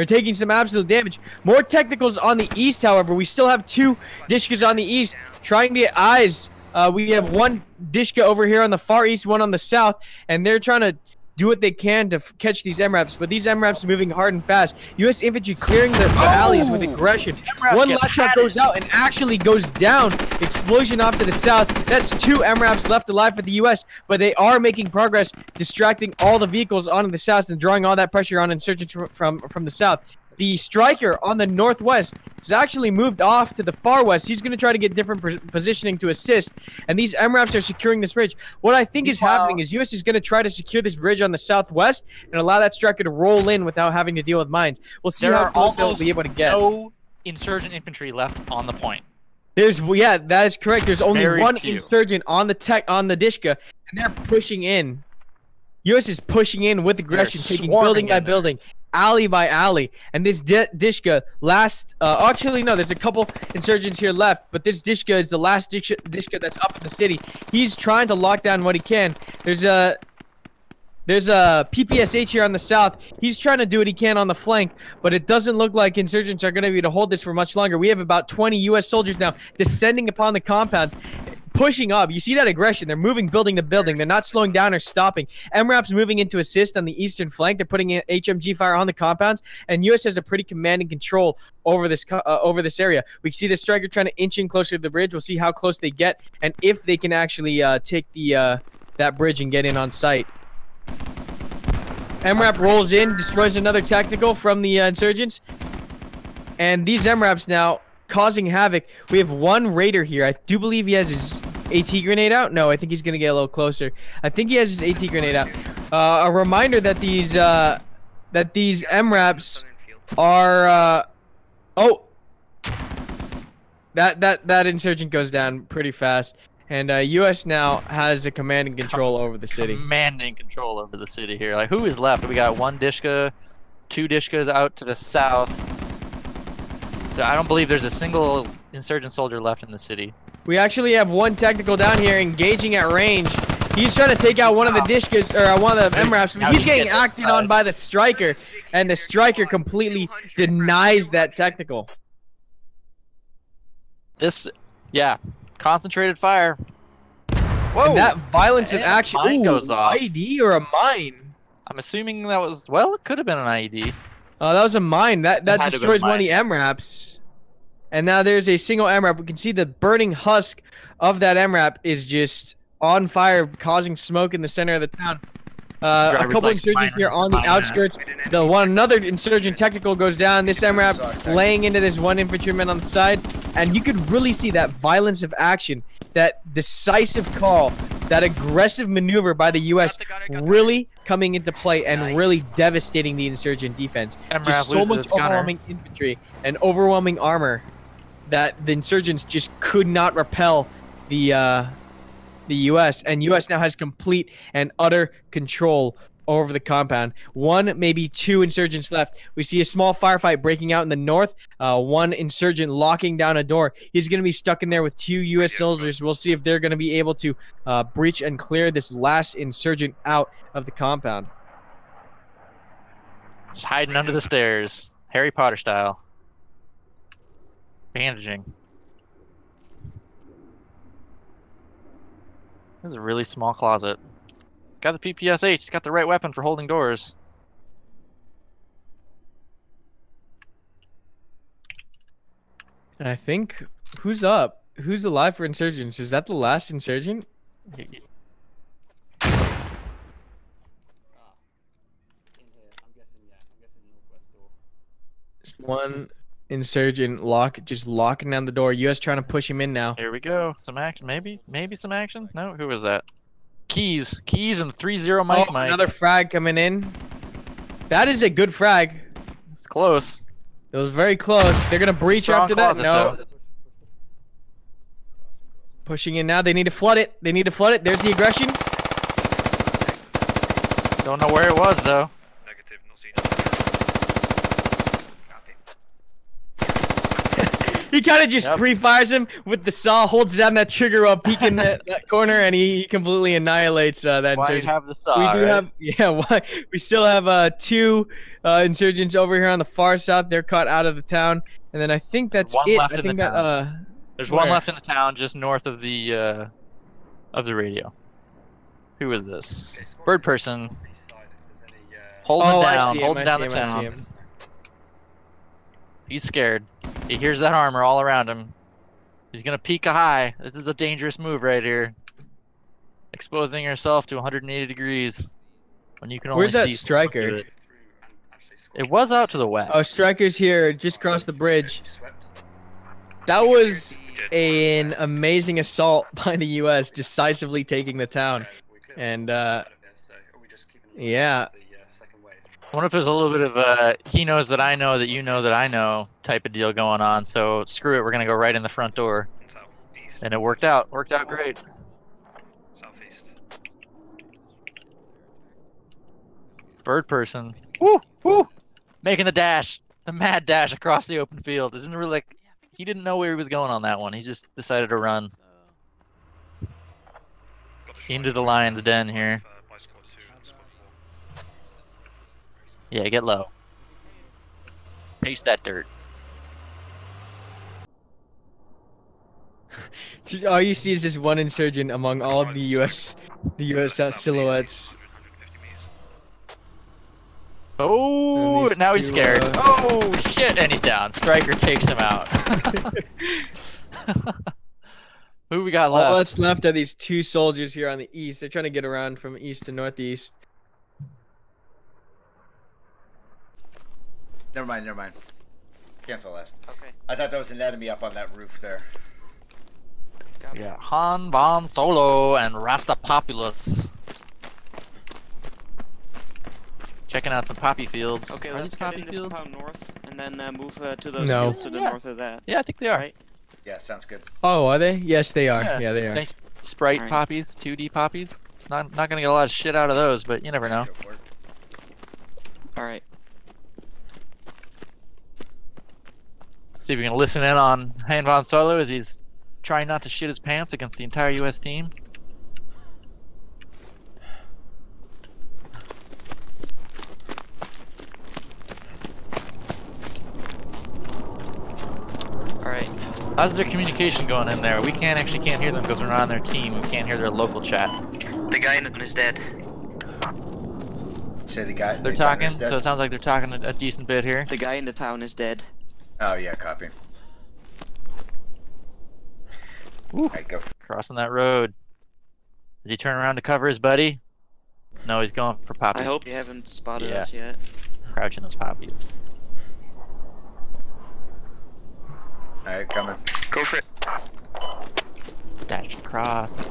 Speaker 2: They're taking some absolute damage. More technicals on the east, however. We still have 2 Dishkas on the east trying to get eyes. We have 1 Dishka over here on the far east, 1 on the south, and they're trying to do what they can to catch these MRAPs, but these MRAPs are moving hard and fast. U.S. infantry clearing the alleys with aggression. One lat shot goes out and actually goes down. Explosion off to the south. That's 2 MRAPs left alive for the U.S., but they are making progress, distracting all the vehicles onto the south and drawing all that pressure on insurgents from the south. The striker on the northwest has actually moved off to the far west. He's going to try to get different positioning to assist, and these MRAPs are securing this bridge. What I think is happening is U.S. is going to try to secure this bridge on the southwest and allow that striker to roll in without having to deal with mines. We'll see how close they'll be able to get.
Speaker 1: No insurgent infantry left on the point.
Speaker 2: Yeah, that is correct. There's only one insurgent on the Dishka, and they're pushing in. U.S. is pushing in with aggression, taking building by building, alley by alley, and this Dishka actually no, there's a couple insurgents here left, but this Dishka is the last Dishka that's up in the city. He's trying to lock down what he can. There's a PPSH here on the south. He's trying to do what he can on the flank, but it doesn't look like insurgents are going to be able to hold this for much longer. We have about 20 U.S. soldiers now descending upon the compounds, pushing up. You see that aggression. They're moving building to building. They're not slowing down or stopping. MRAP's moving into assist on the eastern flank. They're putting in HMG fire on the compounds, and U.S. has a pretty commanding control over this area. We see the striker trying to inch in closer to the bridge. We'll see how close they get and if they can actually take that bridge and get in on site. MRAP rolls in, destroys another tactical from the insurgents, and these MRAPs now causing havoc. We have 1 raider here. I do believe he has his AT grenade out. No, I think he's gonna get a little closer. I think he has his AT grenade out. A reminder that these MRAPs are that insurgent goes down pretty fast. And U.S. now has a command and control over the city.
Speaker 1: Commanding control over the city here. Like, who is left? We got 1 Dishka, 2 Dishkas out to the south. I don't believe there's a single insurgent soldier left in the city.
Speaker 2: We actually have 1 tactical down here engaging at range. He's trying to take out one of the Dishkas, or one of the MRAPs, but he's getting acted on by the striker, and the striker completely denies that tactical.
Speaker 1: Yeah. Concentrated fire. Whoa!
Speaker 2: And that violence of action.
Speaker 1: Mine goes off.
Speaker 2: IED or a mine?
Speaker 1: I'm assuming that was, well, it could have been an IED.
Speaker 2: Oh, that was a mine. That destroys one of the MRAPs. And now there's a single MRAP. We can see the burning husk of that MRAP is just on fire, causing smoke in the center of the town. A couple insurgents here on the outskirts. Another insurgent technical goes down. This MRAP laying into this 1 infantryman on the side, and you could really see that violence of action, that decisive call, that aggressive maneuver by the U.S. really coming into play and really devastating the insurgent defense. Just so much overwhelming infantry and overwhelming armor that the insurgents just could not repel the U.S. and U.S. now has complete and utter control over the compound. 1, maybe 2 insurgents left. We see a small firefight breaking out in the north. 1 insurgent locking down a door. He's going to be stuck in there with 2 U.S. soldiers. We'll see if they're going to be able to breach and clear this last insurgent out of the compound.
Speaker 1: Just hiding under the stairs, Harry Potter style. Bandaging. This is a really small closet. Got the PPSH, it's got the right weapon for holding doors.
Speaker 2: And I think, who's up? Who's alive for insurgents? Is that the last insurgent? Just 1 insurgent just locking down the door. U.S. trying to push him in now.
Speaker 1: Here we go. Some action. Maybe some action. No, who was that? Keys and 3-0 Mike.
Speaker 2: Another frag coming in. That is a good frag.
Speaker 1: It's close.
Speaker 2: It was very close. They're gonna breach after that. No.
Speaker 1: Though.
Speaker 2: Pushing in now. They need to flood it. There's the aggression.
Speaker 1: Don't know where it was though.
Speaker 2: He kind of just pre-fires him with the saw, holds down that trigger while peeking that corner, and he completely annihilates that
Speaker 1: Why
Speaker 2: insurgent.
Speaker 1: have the saw,
Speaker 2: We do
Speaker 1: right?
Speaker 2: have, yeah. We still have 2 insurgents over here on the far south. They're caught out of the town, and then I think that's
Speaker 1: One
Speaker 2: it.
Speaker 1: left
Speaker 2: I
Speaker 1: in
Speaker 2: think
Speaker 1: the
Speaker 2: that
Speaker 1: town. There's one left in the town, just north of the radio. Who is this? Bird person. Holding down the town. He's scared. He hears that armor all around him. He's gonna peek a high. This is a dangerous move right here. Exposing yourself to 180 degrees when you can only
Speaker 2: Where's that
Speaker 1: see
Speaker 2: striker?
Speaker 1: It was out to the west.
Speaker 2: Oh, striker's here, just across the bridge. That was an amazing assault by the U.S., decisively taking the town. And, yeah.
Speaker 1: I wonder if there's a little bit of a he knows that I know that you know that I know type of deal going on. So screw it, we're gonna go right in the front door. And it worked out. Worked out great.
Speaker 6: Southeast.
Speaker 1: Bird person. Woo! Woo! Making the dash. The mad dash across the open field. It didn't really like he didn't know where he was going on that one. He just decided to run. Into the lion's den here. Yeah, get low. Paste that dirt.
Speaker 2: All you see is this one insurgent among all the U.S. silhouettes.
Speaker 1: Oh, now he's scared. Oh shit, and he's down. Striker takes him out. Who we got left?
Speaker 2: All that's left are these 2 soldiers here on the east. They're trying to get around from east to northeast.
Speaker 9: Never mind. Cancel last.
Speaker 4: Okay.
Speaker 9: I thought that was an enemy up on that roof there.
Speaker 1: Yeah, Han, Von, Solo, and Rasta Populus. Checking out some poppy fields.
Speaker 4: Okay,
Speaker 1: Are
Speaker 4: let's
Speaker 1: these
Speaker 4: get
Speaker 1: poppy
Speaker 4: in this
Speaker 1: fields?
Speaker 4: compound north, and then move to those
Speaker 2: No.
Speaker 4: fields to the north of that.
Speaker 1: Yeah, I think they are.
Speaker 4: Right?
Speaker 9: Yeah, sounds good.
Speaker 2: Oh, are they? Yes, they are. Yeah, they are.
Speaker 1: Nice Sprite
Speaker 4: Alright.
Speaker 1: poppies, 2D poppies. Not gonna get a lot of shit out of those, but you never know.
Speaker 9: Go for it.
Speaker 4: Alright.
Speaker 1: See if we can listen in on Han Von Solo as he's trying not to shit his pants against the entire U.S. team.
Speaker 4: Alright.
Speaker 1: How's their communication going in there? We can't hear them because we're not on their team. We can't hear their local chat.
Speaker 4: The guy in is dead.
Speaker 9: Say the guy.
Speaker 1: They're talking, so it sounds like they're talking a decent bit here.
Speaker 4: The guy in the town is dead.
Speaker 9: Oh yeah, copy. Alright, go.
Speaker 1: Crossing that road. Does he turn around to cover his buddy? No, he's going for poppies.
Speaker 4: I hope you haven't spotted
Speaker 1: Yeah.
Speaker 4: us yet.
Speaker 1: Crouching those poppies.
Speaker 9: Alright, coming.
Speaker 4: Go for it.
Speaker 1: Dash across.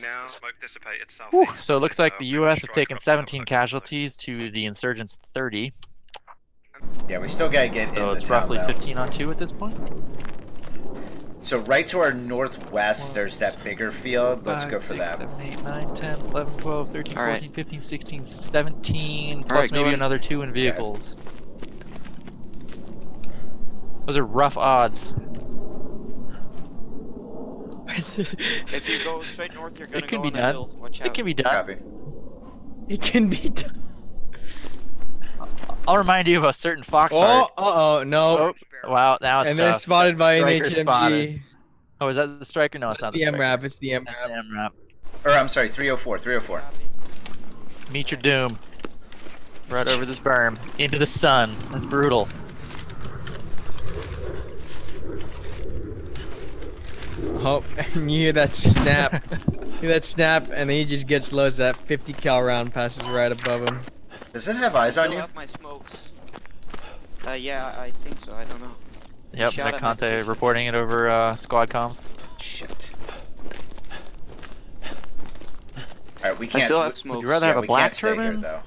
Speaker 6: Now, smoke dissipated
Speaker 1: Whew.
Speaker 6: southeast.
Speaker 1: So it looks like the U.S. have taken 17 casualties to the insurgents' 30.
Speaker 9: Yeah, we still gotta get in
Speaker 1: So
Speaker 9: the
Speaker 1: it's
Speaker 9: town,
Speaker 1: roughly
Speaker 9: though.
Speaker 1: 15 on 2 at this point.
Speaker 9: So right to our northwest, there's that bigger field. Let's
Speaker 1: 5,
Speaker 9: go for
Speaker 1: 6,
Speaker 9: that.
Speaker 1: 7, 8, 9, 10, 11, 12, 13,
Speaker 4: All right.
Speaker 1: 14, 15, 16, 17, plus
Speaker 4: right, go
Speaker 1: maybe
Speaker 4: in.
Speaker 1: another 2 in vehicles. Those are rough odds.
Speaker 4: If you go straight north, you're gonna
Speaker 1: It can
Speaker 4: go
Speaker 1: be
Speaker 4: on the
Speaker 1: done.
Speaker 4: hill. Watch out.
Speaker 1: It can be done.
Speaker 9: Copy.
Speaker 2: It can be done.
Speaker 1: I'll remind you of a certain fox
Speaker 2: Oh,
Speaker 1: heart.
Speaker 2: no.
Speaker 1: Oh, wow, now it's
Speaker 2: And they're
Speaker 1: tough.
Speaker 2: spotted by an
Speaker 1: Striker
Speaker 2: HMG.
Speaker 1: spotted. Oh, is that the striker? No, it's not
Speaker 2: The
Speaker 1: the striker.
Speaker 2: MRAP, it's the
Speaker 1: That's
Speaker 2: MRAP.
Speaker 1: the MRAP.
Speaker 9: Or I'm sorry, 304, 304.
Speaker 1: Meet your doom. Right over this berm. Into the sun. That's brutal.
Speaker 2: Oh, and you hear that snap. You hear that snap, and then he just gets low as that 50 cal round passes right above him.
Speaker 9: Does it have eyes on you?
Speaker 4: Have my smokes. Yeah, I think so. I don't know.
Speaker 1: Yep,
Speaker 4: Shot
Speaker 1: Nick
Speaker 4: at my
Speaker 1: Conte
Speaker 4: position.
Speaker 1: reporting it over squad comms.
Speaker 9: Shit. Alright, we can't.
Speaker 4: I still have
Speaker 1: Would
Speaker 4: smokes.
Speaker 1: you rather have a
Speaker 9: we
Speaker 1: black
Speaker 9: can't stay here,
Speaker 1: turban
Speaker 9: though.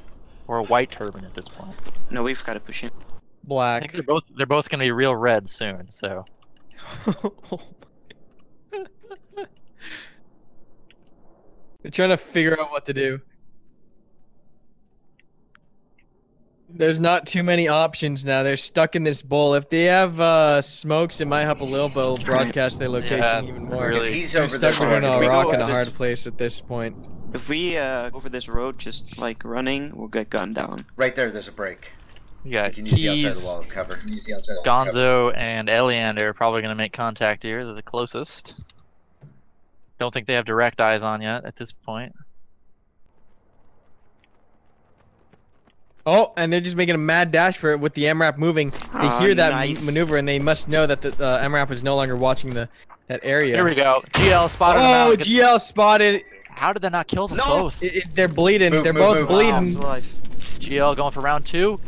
Speaker 1: or a white turban at this point?
Speaker 4: No, we've got to push in.
Speaker 1: I
Speaker 2: Black.
Speaker 1: think they're both gonna be real red soon, so
Speaker 2: They're trying to figure out what to do. There's not too many options now. They're stuck in this bowl. If they have smokes, it might help a little, but it'll broadcast their location even more.
Speaker 9: Because he's
Speaker 2: They're
Speaker 9: over there.
Speaker 2: stuck between a
Speaker 4: we
Speaker 2: rock
Speaker 4: go
Speaker 2: and a
Speaker 4: this-
Speaker 2: hard place at this point.
Speaker 4: If we go over this road just like running, we'll get gunned down.
Speaker 9: Right there's a break.
Speaker 1: You got
Speaker 9: You can use the outside of
Speaker 1: Keys,
Speaker 9: the wall to cover. You can use the outside of the wall to cover.
Speaker 1: Gonzo, and Eliander are probably going to make contact here. They're the closest. Don't think they have direct eyes on yet at this point.
Speaker 2: Oh, and they're just making a mad dash for it with the MRAP moving. They hear that
Speaker 4: nice.
Speaker 2: maneuver, and they must know that the MRAP is no longer watching that area.
Speaker 1: Here we go. GL spotted them
Speaker 2: Oh,
Speaker 1: out.
Speaker 2: GL spotted.
Speaker 1: How did that not kill them both?
Speaker 2: They're bleeding.
Speaker 9: Move,
Speaker 2: they're
Speaker 9: move,
Speaker 2: both
Speaker 9: move.
Speaker 2: bleeding.
Speaker 1: GL going for round 2?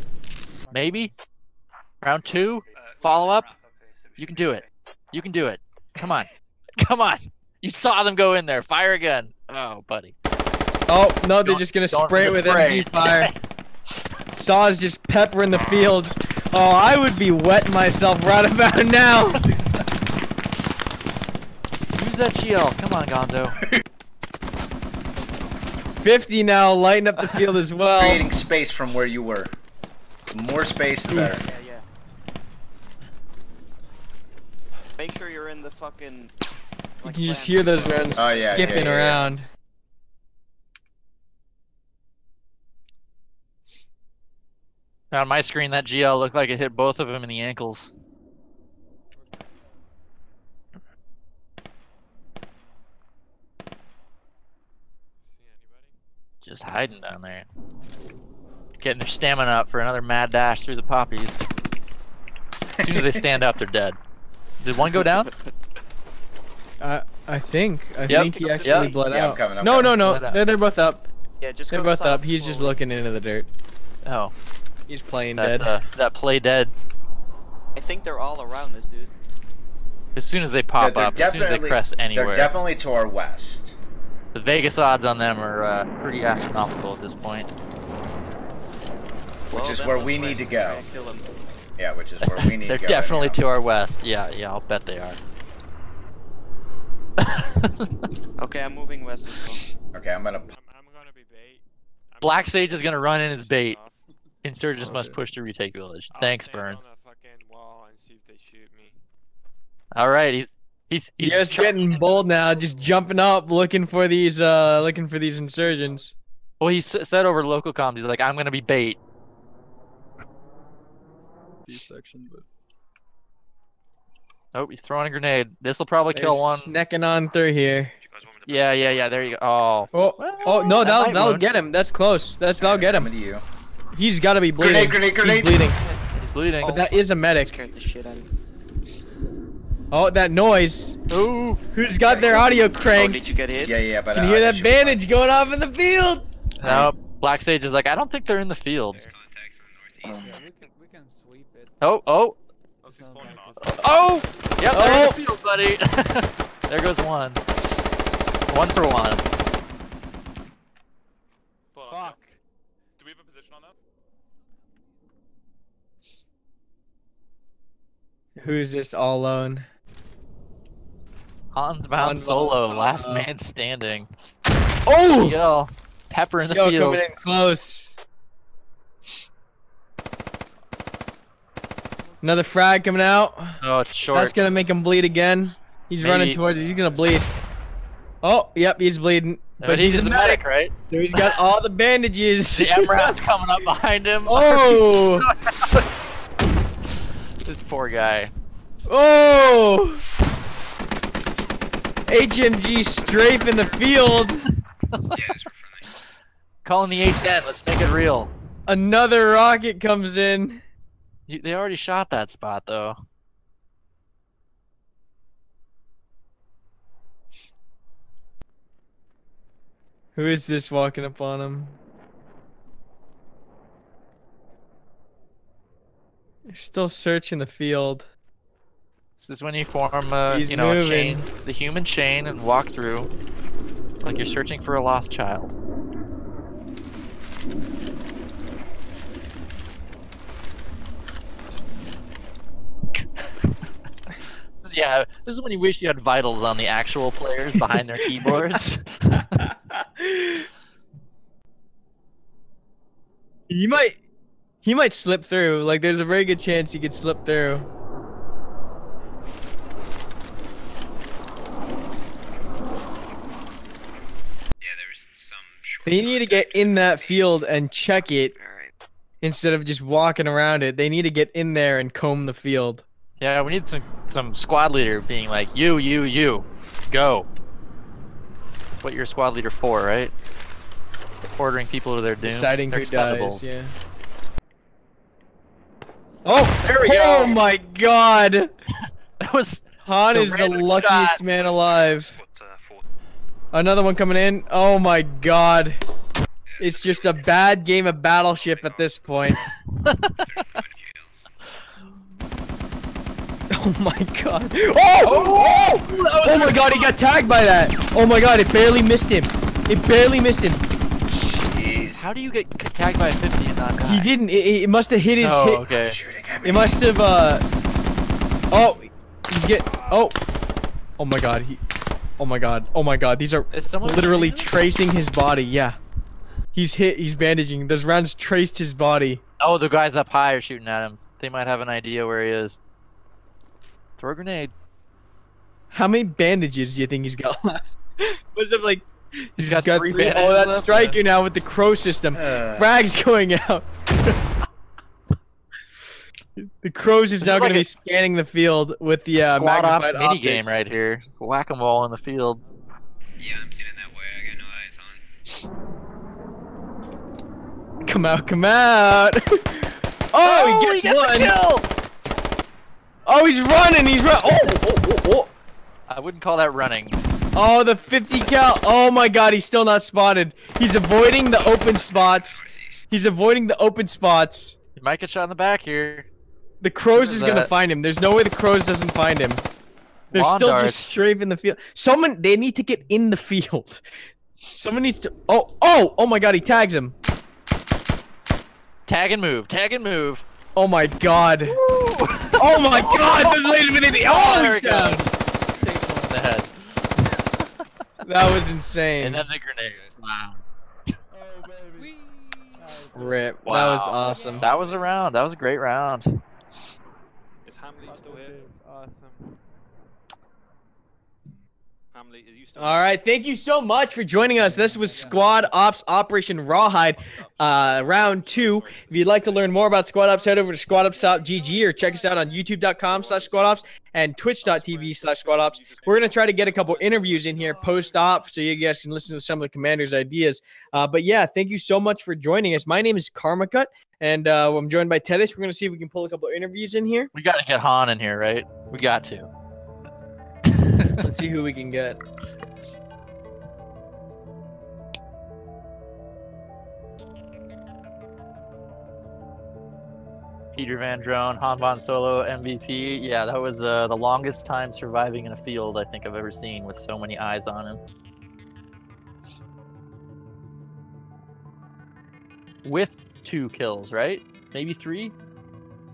Speaker 1: Maybe? Round 2? Follow up? You can do it. You can do it. Come on. Come on. You saw them go in there. Fire again. Oh, buddy.
Speaker 2: Oh, no, they're just going to
Speaker 1: don't
Speaker 2: spray it with
Speaker 1: spray.
Speaker 2: MG fire. Saw's just peppering the fields. Oh, I would be wetting myself right about now.
Speaker 1: Use that GL. Come on, Gonzo.
Speaker 2: 50 now, lighting up the field as well.
Speaker 9: Creating space from where you were. The more space, the better.
Speaker 4: Yeah. Make sure you're in the fucking.
Speaker 2: You can just hear those rounds skipping around.
Speaker 1: On my screen, that GL looked like it hit both of them in the ankles. Just hiding down there. Getting their stamina up for another mad dash through the poppies. As soon as they stand up, they're dead. Did one go down?
Speaker 2: I think he actually bled out.
Speaker 9: I'm coming,
Speaker 2: No. They're both up.
Speaker 4: Yeah, just
Speaker 2: They're
Speaker 4: go
Speaker 2: both
Speaker 4: south
Speaker 2: up. He's just
Speaker 4: slowly.
Speaker 2: looking into the dirt.
Speaker 1: Oh.
Speaker 2: He's playing
Speaker 1: That,
Speaker 2: dead.
Speaker 1: that play dead.
Speaker 4: I think they're all around this dude.
Speaker 1: As soon as they pop
Speaker 9: They're
Speaker 1: up, as soon as they crest anywhere.
Speaker 9: They're definitely to our west.
Speaker 1: The Vegas odds on them are pretty astronomical at this point.
Speaker 9: Which is where we need to go. Yeah, which is where we need to
Speaker 1: They're
Speaker 9: go.
Speaker 1: definitely to our west. Yeah, I'll bet they are.
Speaker 4: Okay, I'm moving west as well.
Speaker 9: Okay, I'm gonna
Speaker 1: Black Sage is gonna run in as bait. Insurgents must push to retake village. Thanks, Burns. All right, he's
Speaker 2: just getting bold now, just jumping up, looking for these insurgents.
Speaker 1: Well, he said over local comms, he's like, I'm gonna be bait.
Speaker 20: Section, but
Speaker 1: Oh, he's throwing a grenade. This will probably kill one.
Speaker 2: Snacking on through here.
Speaker 1: Yeah. There you go.
Speaker 2: Oh no, that'll get him. That's close. That'll get him. He's got to be bleeding.
Speaker 9: Grenade.
Speaker 2: He's bleeding.
Speaker 1: He's bleeding.
Speaker 2: But that is a medic.
Speaker 4: Scared the shit out of me.
Speaker 2: Oh, that noise.
Speaker 1: Ooh.
Speaker 2: Who's got their audio cranked?
Speaker 4: Oh, did you get hit?
Speaker 9: Yeah, but
Speaker 2: Can you hear that bandage going off in the field?
Speaker 1: No, Black Sage is like, I don't think they're in the field.
Speaker 12: We can sweep it.
Speaker 1: Oh! Yep, they're in the field, buddy. There goes one. 1 for 1.
Speaker 12: Fuck.
Speaker 6: Do we have a position on that?
Speaker 2: Who's this all alone?
Speaker 1: Hans bound solo, last man standing.
Speaker 2: Oh!
Speaker 1: Yo, Pepper in the
Speaker 2: Yo,
Speaker 1: field.
Speaker 2: coming in close. Another frag coming out.
Speaker 1: Oh, it's short.
Speaker 2: That's gonna make him bleed again. He's running towards it. He's gonna bleed. Oh, yep, he's bleeding.
Speaker 1: But he's a medic, right?
Speaker 2: So he's got all the bandages.
Speaker 1: The MRAP's coming up behind him.
Speaker 2: Oh!
Speaker 1: This poor guy.
Speaker 2: Oh! HMG strafing the field.
Speaker 1: Calling the A10. Let's make it real.
Speaker 2: Another rocket comes in.
Speaker 1: They already shot that spot, though.
Speaker 2: Who is this walking up on him? They're still searching the field.
Speaker 1: This is when you form,
Speaker 2: He's
Speaker 1: a
Speaker 2: moving.
Speaker 1: chain, the human chain, and walk through, like you're searching for a lost child. Yeah, this is when you wish you had vitals on the actual players behind their keyboards.
Speaker 2: You might He might slip through. Like, there's a very good chance he could slip through. They need to get in that field and check it instead of just walking around it. They need to get in there and comb the field.
Speaker 1: Yeah, we need some squad leader being like, you, go. That's what you're a squad leader for, right? Ordering people to their dooms.
Speaker 2: Deciding
Speaker 1: They're
Speaker 2: who
Speaker 1: expendables.
Speaker 2: dies, yeah. Oh, there we go! Oh my god!
Speaker 1: That was...
Speaker 2: Han is the luckiest
Speaker 1: shot.
Speaker 2: man alive. Another one coming in. Oh my god. It's just a bad game of Battleship at this point. Oh my god. Oh! Oh my god, he got tagged by that. Oh my god, it barely missed him. It barely missed him.
Speaker 9: Jeez.
Speaker 1: How do you get tagged by a 50 and not die?
Speaker 2: He didn't. It must have hit his hit.
Speaker 1: Okay.
Speaker 2: It must have, Oh! He's Oh my god, Oh my god. Oh my god. These are literally tracing his body. Yeah. He's hit. He's bandaging. Those rounds traced his body.
Speaker 1: Oh, the guys up high are shooting at him. They might have an idea where he is. Throw a grenade.
Speaker 2: How many bandages do you think he's got left? What's up, like...
Speaker 1: He's got 3 bandages
Speaker 2: Oh, that's
Speaker 1: left?
Speaker 2: Striker now with the crow system. Frag's going out. The crows is now going to be scanning the field with the
Speaker 1: Squad ops
Speaker 2: magnified
Speaker 1: mini
Speaker 2: optics.
Speaker 1: game right here. Whack-a-mole in the field.
Speaker 15: Yeah, I'm seeing it that way. I got no eyes on.
Speaker 2: Come out, come out! Oh, he gets one!
Speaker 1: The kill!
Speaker 2: Oh, he's running! He's running! Oh!
Speaker 1: I wouldn't call that running.
Speaker 2: Oh, the 50 cal! Oh my god, he's still not spotted. He's avoiding the open spots. He's avoiding the open spots.
Speaker 1: He might get shot in the back here.
Speaker 2: The crows is gonna find him. There's no way the crows doesn't find him. They're
Speaker 1: Lawn
Speaker 2: still
Speaker 1: darts.
Speaker 2: just strafing the field. They need to get in the field. Someone needs to. Oh my god, he tags him.
Speaker 1: Tag and move. Tag and move.
Speaker 2: Oh my god. Oh my god, there's a lady within the. Oh,
Speaker 1: there
Speaker 2: he's
Speaker 1: he
Speaker 2: down.
Speaker 1: goes. Takes one in the head.
Speaker 2: That was insane.
Speaker 1: And then the grenade. Wow.
Speaker 2: Rip.
Speaker 1: Wow.
Speaker 2: That was awesome.
Speaker 1: That was a round. That was a great round.
Speaker 20: Is Hamley still here?
Speaker 12: Awesome.
Speaker 20: Hamley, are you still
Speaker 2: All right, thank you so much for joining us. This was Squad Ops Operation Rawhide, round 2. If you'd like to learn more about Squad Ops, head over to squadops.gg or check us out on youtube.com/squadops and twitch.tv/squadops. We're going to try to get a couple interviews in here post-op so you guys can listen to some of the commanders' ideas. But yeah, thank you so much for joining us. My name is Karmakut, and I'm joined by Tedish. We're going to see if we can pull a couple interviews in here.
Speaker 1: We got to get Han in here, right? We got to.
Speaker 2: Let's see who we can get.
Speaker 1: Peter Van Drone, Han Von Solo, MVP. Yeah, that was the longest time surviving in a field I think I've ever seen with so many eyes on him. With 2 kills, right? Maybe 3?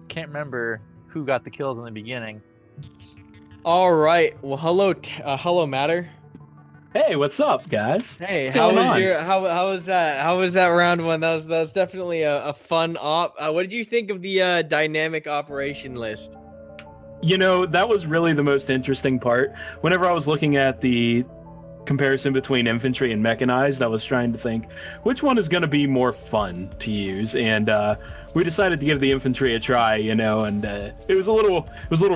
Speaker 1: Can't remember who got the kills in the beginning.
Speaker 2: All right. Well, hello, Matter.
Speaker 3: Hey, what's up, guys?
Speaker 2: Hey,
Speaker 3: What's
Speaker 2: how
Speaker 3: going
Speaker 2: was
Speaker 3: on?
Speaker 2: your how was that? How was that round 1? That was definitely a fun op. What did you think of the dynamic operation list?
Speaker 3: You know, that was really the most interesting part. Whenever I was looking at the comparison between infantry and mechanized, I was trying to think which one is going to be more fun to use, and we decided to give the infantry a try, you know, and it was a little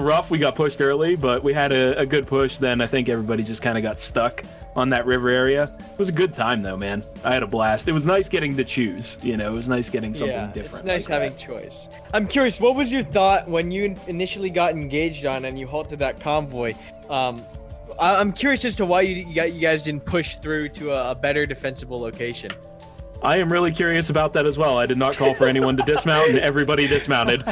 Speaker 3: rough. We got pushed early, but we had a good push. Then I think everybody just kind of got stuck on that river area. It was a good time though, man. I had a blast. It was nice getting to choose, you know. It was nice getting something different.
Speaker 2: It's nice having choice. I'm curious, what was your thought when you initially got engaged on and you halted that convoy? I'm curious as to why you guys didn't push through to a better defensible location.
Speaker 3: I am really curious about that as well. I did not call for anyone to dismount, and everybody dismounted.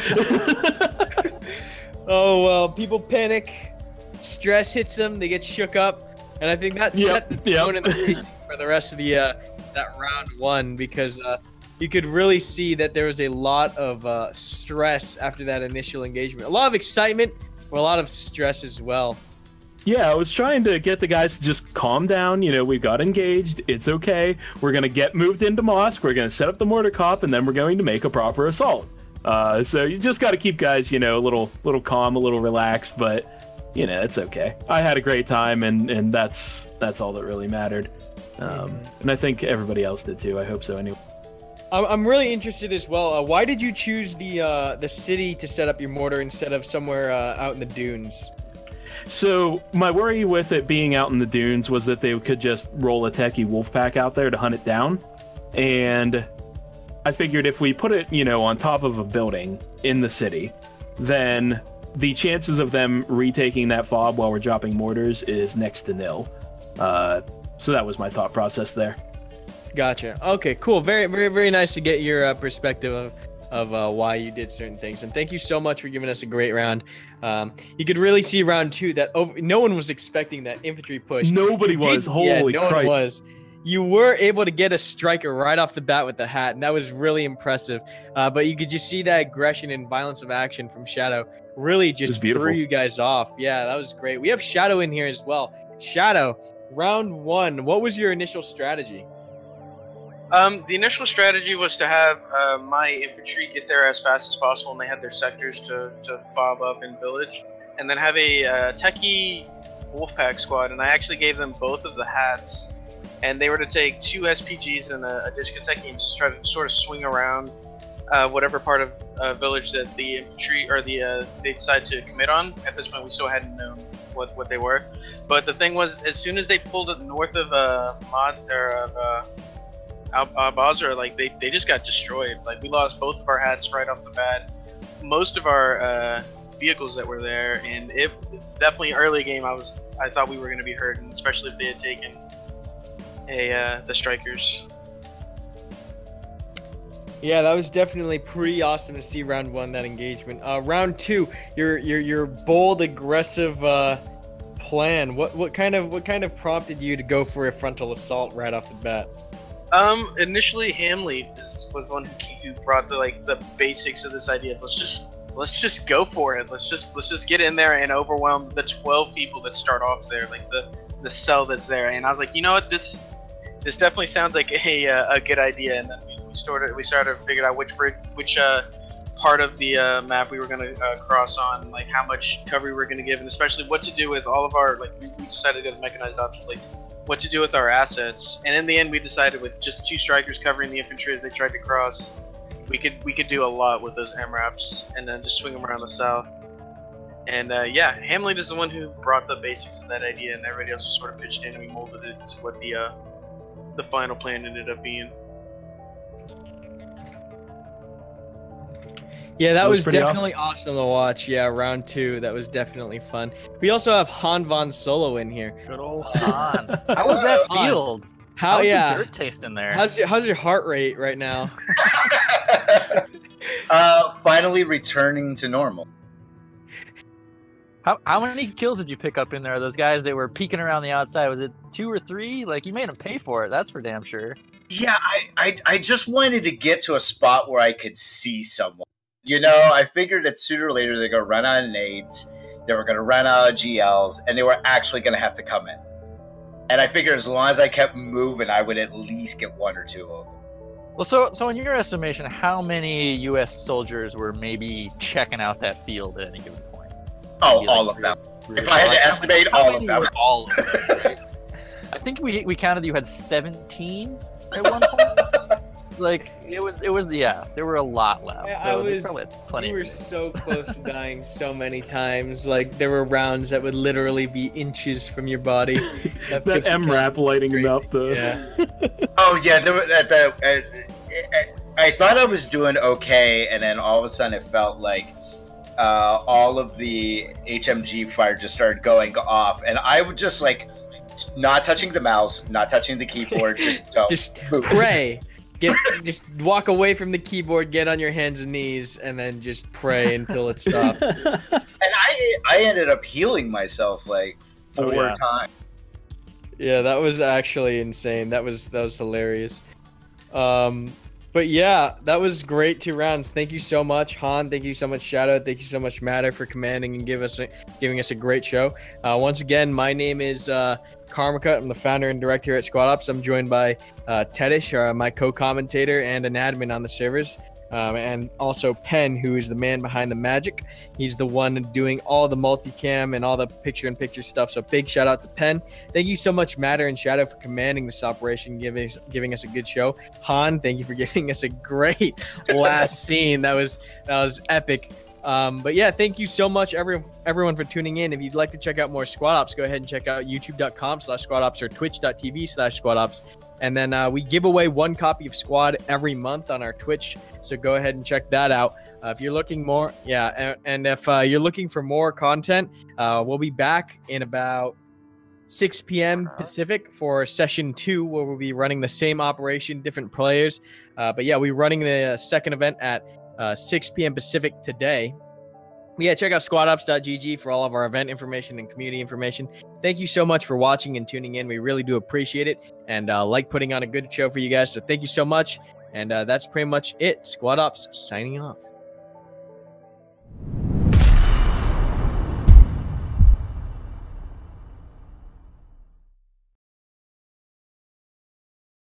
Speaker 2: Oh, well, people panic. Stress hits them. They get shook up. And I think that set the tone in the pace for the rest of the that round 1, because you could really see that there was a lot of stress after that initial engagement. A lot of excitement, but a lot of stress as well.
Speaker 3: Yeah, I was trying to get the guys to just calm down. You know, we got engaged. It's okay. We're going to get moved into mosque. We're going to set up the mortar cop, and then we're going to make a proper assault. So you just got to keep guys, you know, a little calm, a little relaxed, but, you know, it's okay. I had a great time, and that's all that really mattered. And I think everybody else did too. I hope so anyway.
Speaker 2: I'm really interested as well. Why did you choose the city to set up your mortar instead of somewhere out in the dunes?
Speaker 3: So my worry with it being out in the dunes was that they could just roll a techie wolf pack out there to hunt it down. And I figured if we put it, you know, on top of a building in the city, then the chances of them retaking that fob while we're dropping mortars is next to nil. So that was my thought process there.
Speaker 2: Gotcha. Okay, cool. Very, very, very nice to get your perspective of why you did certain things. And thank you so much for giving us a great round. You could really see round 2 that no one was expecting that infantry push.
Speaker 3: Nobody was. Holy
Speaker 2: no one was. You were able to get a striker right off the bat with the hat, and that was really impressive. But you could just see that aggression and violence of action from Shadow really just threw you guys off. Yeah, that was great. We have Shadow in here as well. Shadow, round 1, what was your initial strategy?
Speaker 13: The initial strategy was to have my infantry get there as fast as possible, and they had their sectors to fob up in village, and then have a techie Wolfpack squad, and I actually gave them both of the hats, and they were to take 2 SPGs and a Dishkateki and just try to sort of swing around whatever part of village that the infantry or they decide to commit on. At this point, we still hadn't known what they were, but the thing was, as soon as they pulled it north of Al-Bazra, like they just got destroyed. Like, we lost both of our hats right off the bat, most of our vehicles that were there, and it definitely early game I thought we were going to be hurt, and especially if they had taken the strikers.
Speaker 2: Yeah, that was definitely pretty awesome to see round 1, that engagement. Round 2, your bold, aggressive plan. What kind of prompted you to go for a frontal assault right off the bat?
Speaker 13: Initially Hamley was one who brought the basics of this idea of let's just go for it. Let's just get in there and overwhelm the 12 people that start off there, like the cell that's there. And I was like, you know what, this definitely sounds like a good idea. And then we started to figure out which part of the map we were going to cross on, like how much cover we were going to give, and especially what to do with all of our, like, we decided to go to mechanized options, like what to do with our assets. And in the end, we decided with just 2 strikers covering the infantry as they tried to cross, we could do a lot with those MRAPs, and then just swing them around the south. And yeah, Hamlin is the one who brought the basics of that idea, and everybody else just sort of pitched in, and we molded it to what the final plan ended up being.
Speaker 2: Yeah, that was definitely awesome to watch. Yeah, round 2, that was definitely fun. We also have Han Von Solo in here.
Speaker 1: Good old Han. How was that field?
Speaker 2: How's
Speaker 1: the dirt taste in there?
Speaker 2: How's your heart rate right now?
Speaker 9: Finally returning to normal.
Speaker 1: How many kills did you pick up in there? Those guys that were peeking around the outside, was it 2 or 3? Like, you made them pay for it. That's for damn sure.
Speaker 9: Yeah, I just wanted to get to a spot where I could see someone. You know, I figured that sooner or later they're going to run out of nades, they were going to run out of GLs, and they were actually going to have to come in. And I figured as long as I kept moving, I would at least get 1 or 2 of them.
Speaker 1: Well, so in your estimation, how many U.S. soldiers were maybe checking out that field at any given point?
Speaker 9: Oh, all of them. If I had to estimate, all of them.
Speaker 1: All of them, right? I think we counted you had 17 at one point. Like, it was yeah, there were a lot left. So
Speaker 2: we were so close to dying so many times. Like, there were rounds that would literally be inches from your body.
Speaker 3: That MRAP lighting it up, though.
Speaker 2: Yeah.
Speaker 9: Oh yeah, there were, I thought I was doing okay, and then all of a sudden it felt like all of the HMG fire just started going off, and I would just, like, not touching the mouse, not touching the keyboard, just
Speaker 2: pray. Just walk away from the keyboard, get on your hands and knees, and then just pray until it stops.
Speaker 9: And I ended up healing myself like 4 times.
Speaker 2: Yeah, that was actually insane. That was hilarious. But yeah, that was great 2 rounds. Thank you so much, Han. Thank you so much, Shadow. Thank you so much, Matter, for commanding and giving us a great show. Once again, my name is Karmakut. I'm the founder and director here at Squad Ops. I'm joined by Tedish, my co-commentator and an admin on the servers. And also Penn, who is the man behind the magic. He's the one doing all the multicam and all the picture-in-picture stuff. So big shout out to Penn. Thank you so much, Matter and Shadow, for commanding this operation, giving us a good show. Han, thank you for giving us a great last scene. That was epic. But yeah, thank you so much, everyone, for tuning in. If you'd like to check out more Squad Ops, go ahead and check out youtube.com/squadops or twitch.tv/squadops. And then we give away 1 copy of Squad every month on our Twitch. So go ahead and check that out. If you're looking more, and if you're looking for more content, we'll be back in about 6 p.m. Pacific for session 2, where we'll be running the same operation, different players. But yeah, we're running the second event at 6 p.m. Pacific today. Yeah, check out squadops.gg for all of our event information and community information. Thank you so much for watching and tuning in. We really do appreciate it, and like putting on a good show for you guys. So thank you so much. And that's pretty much it. Squad Ops signing off.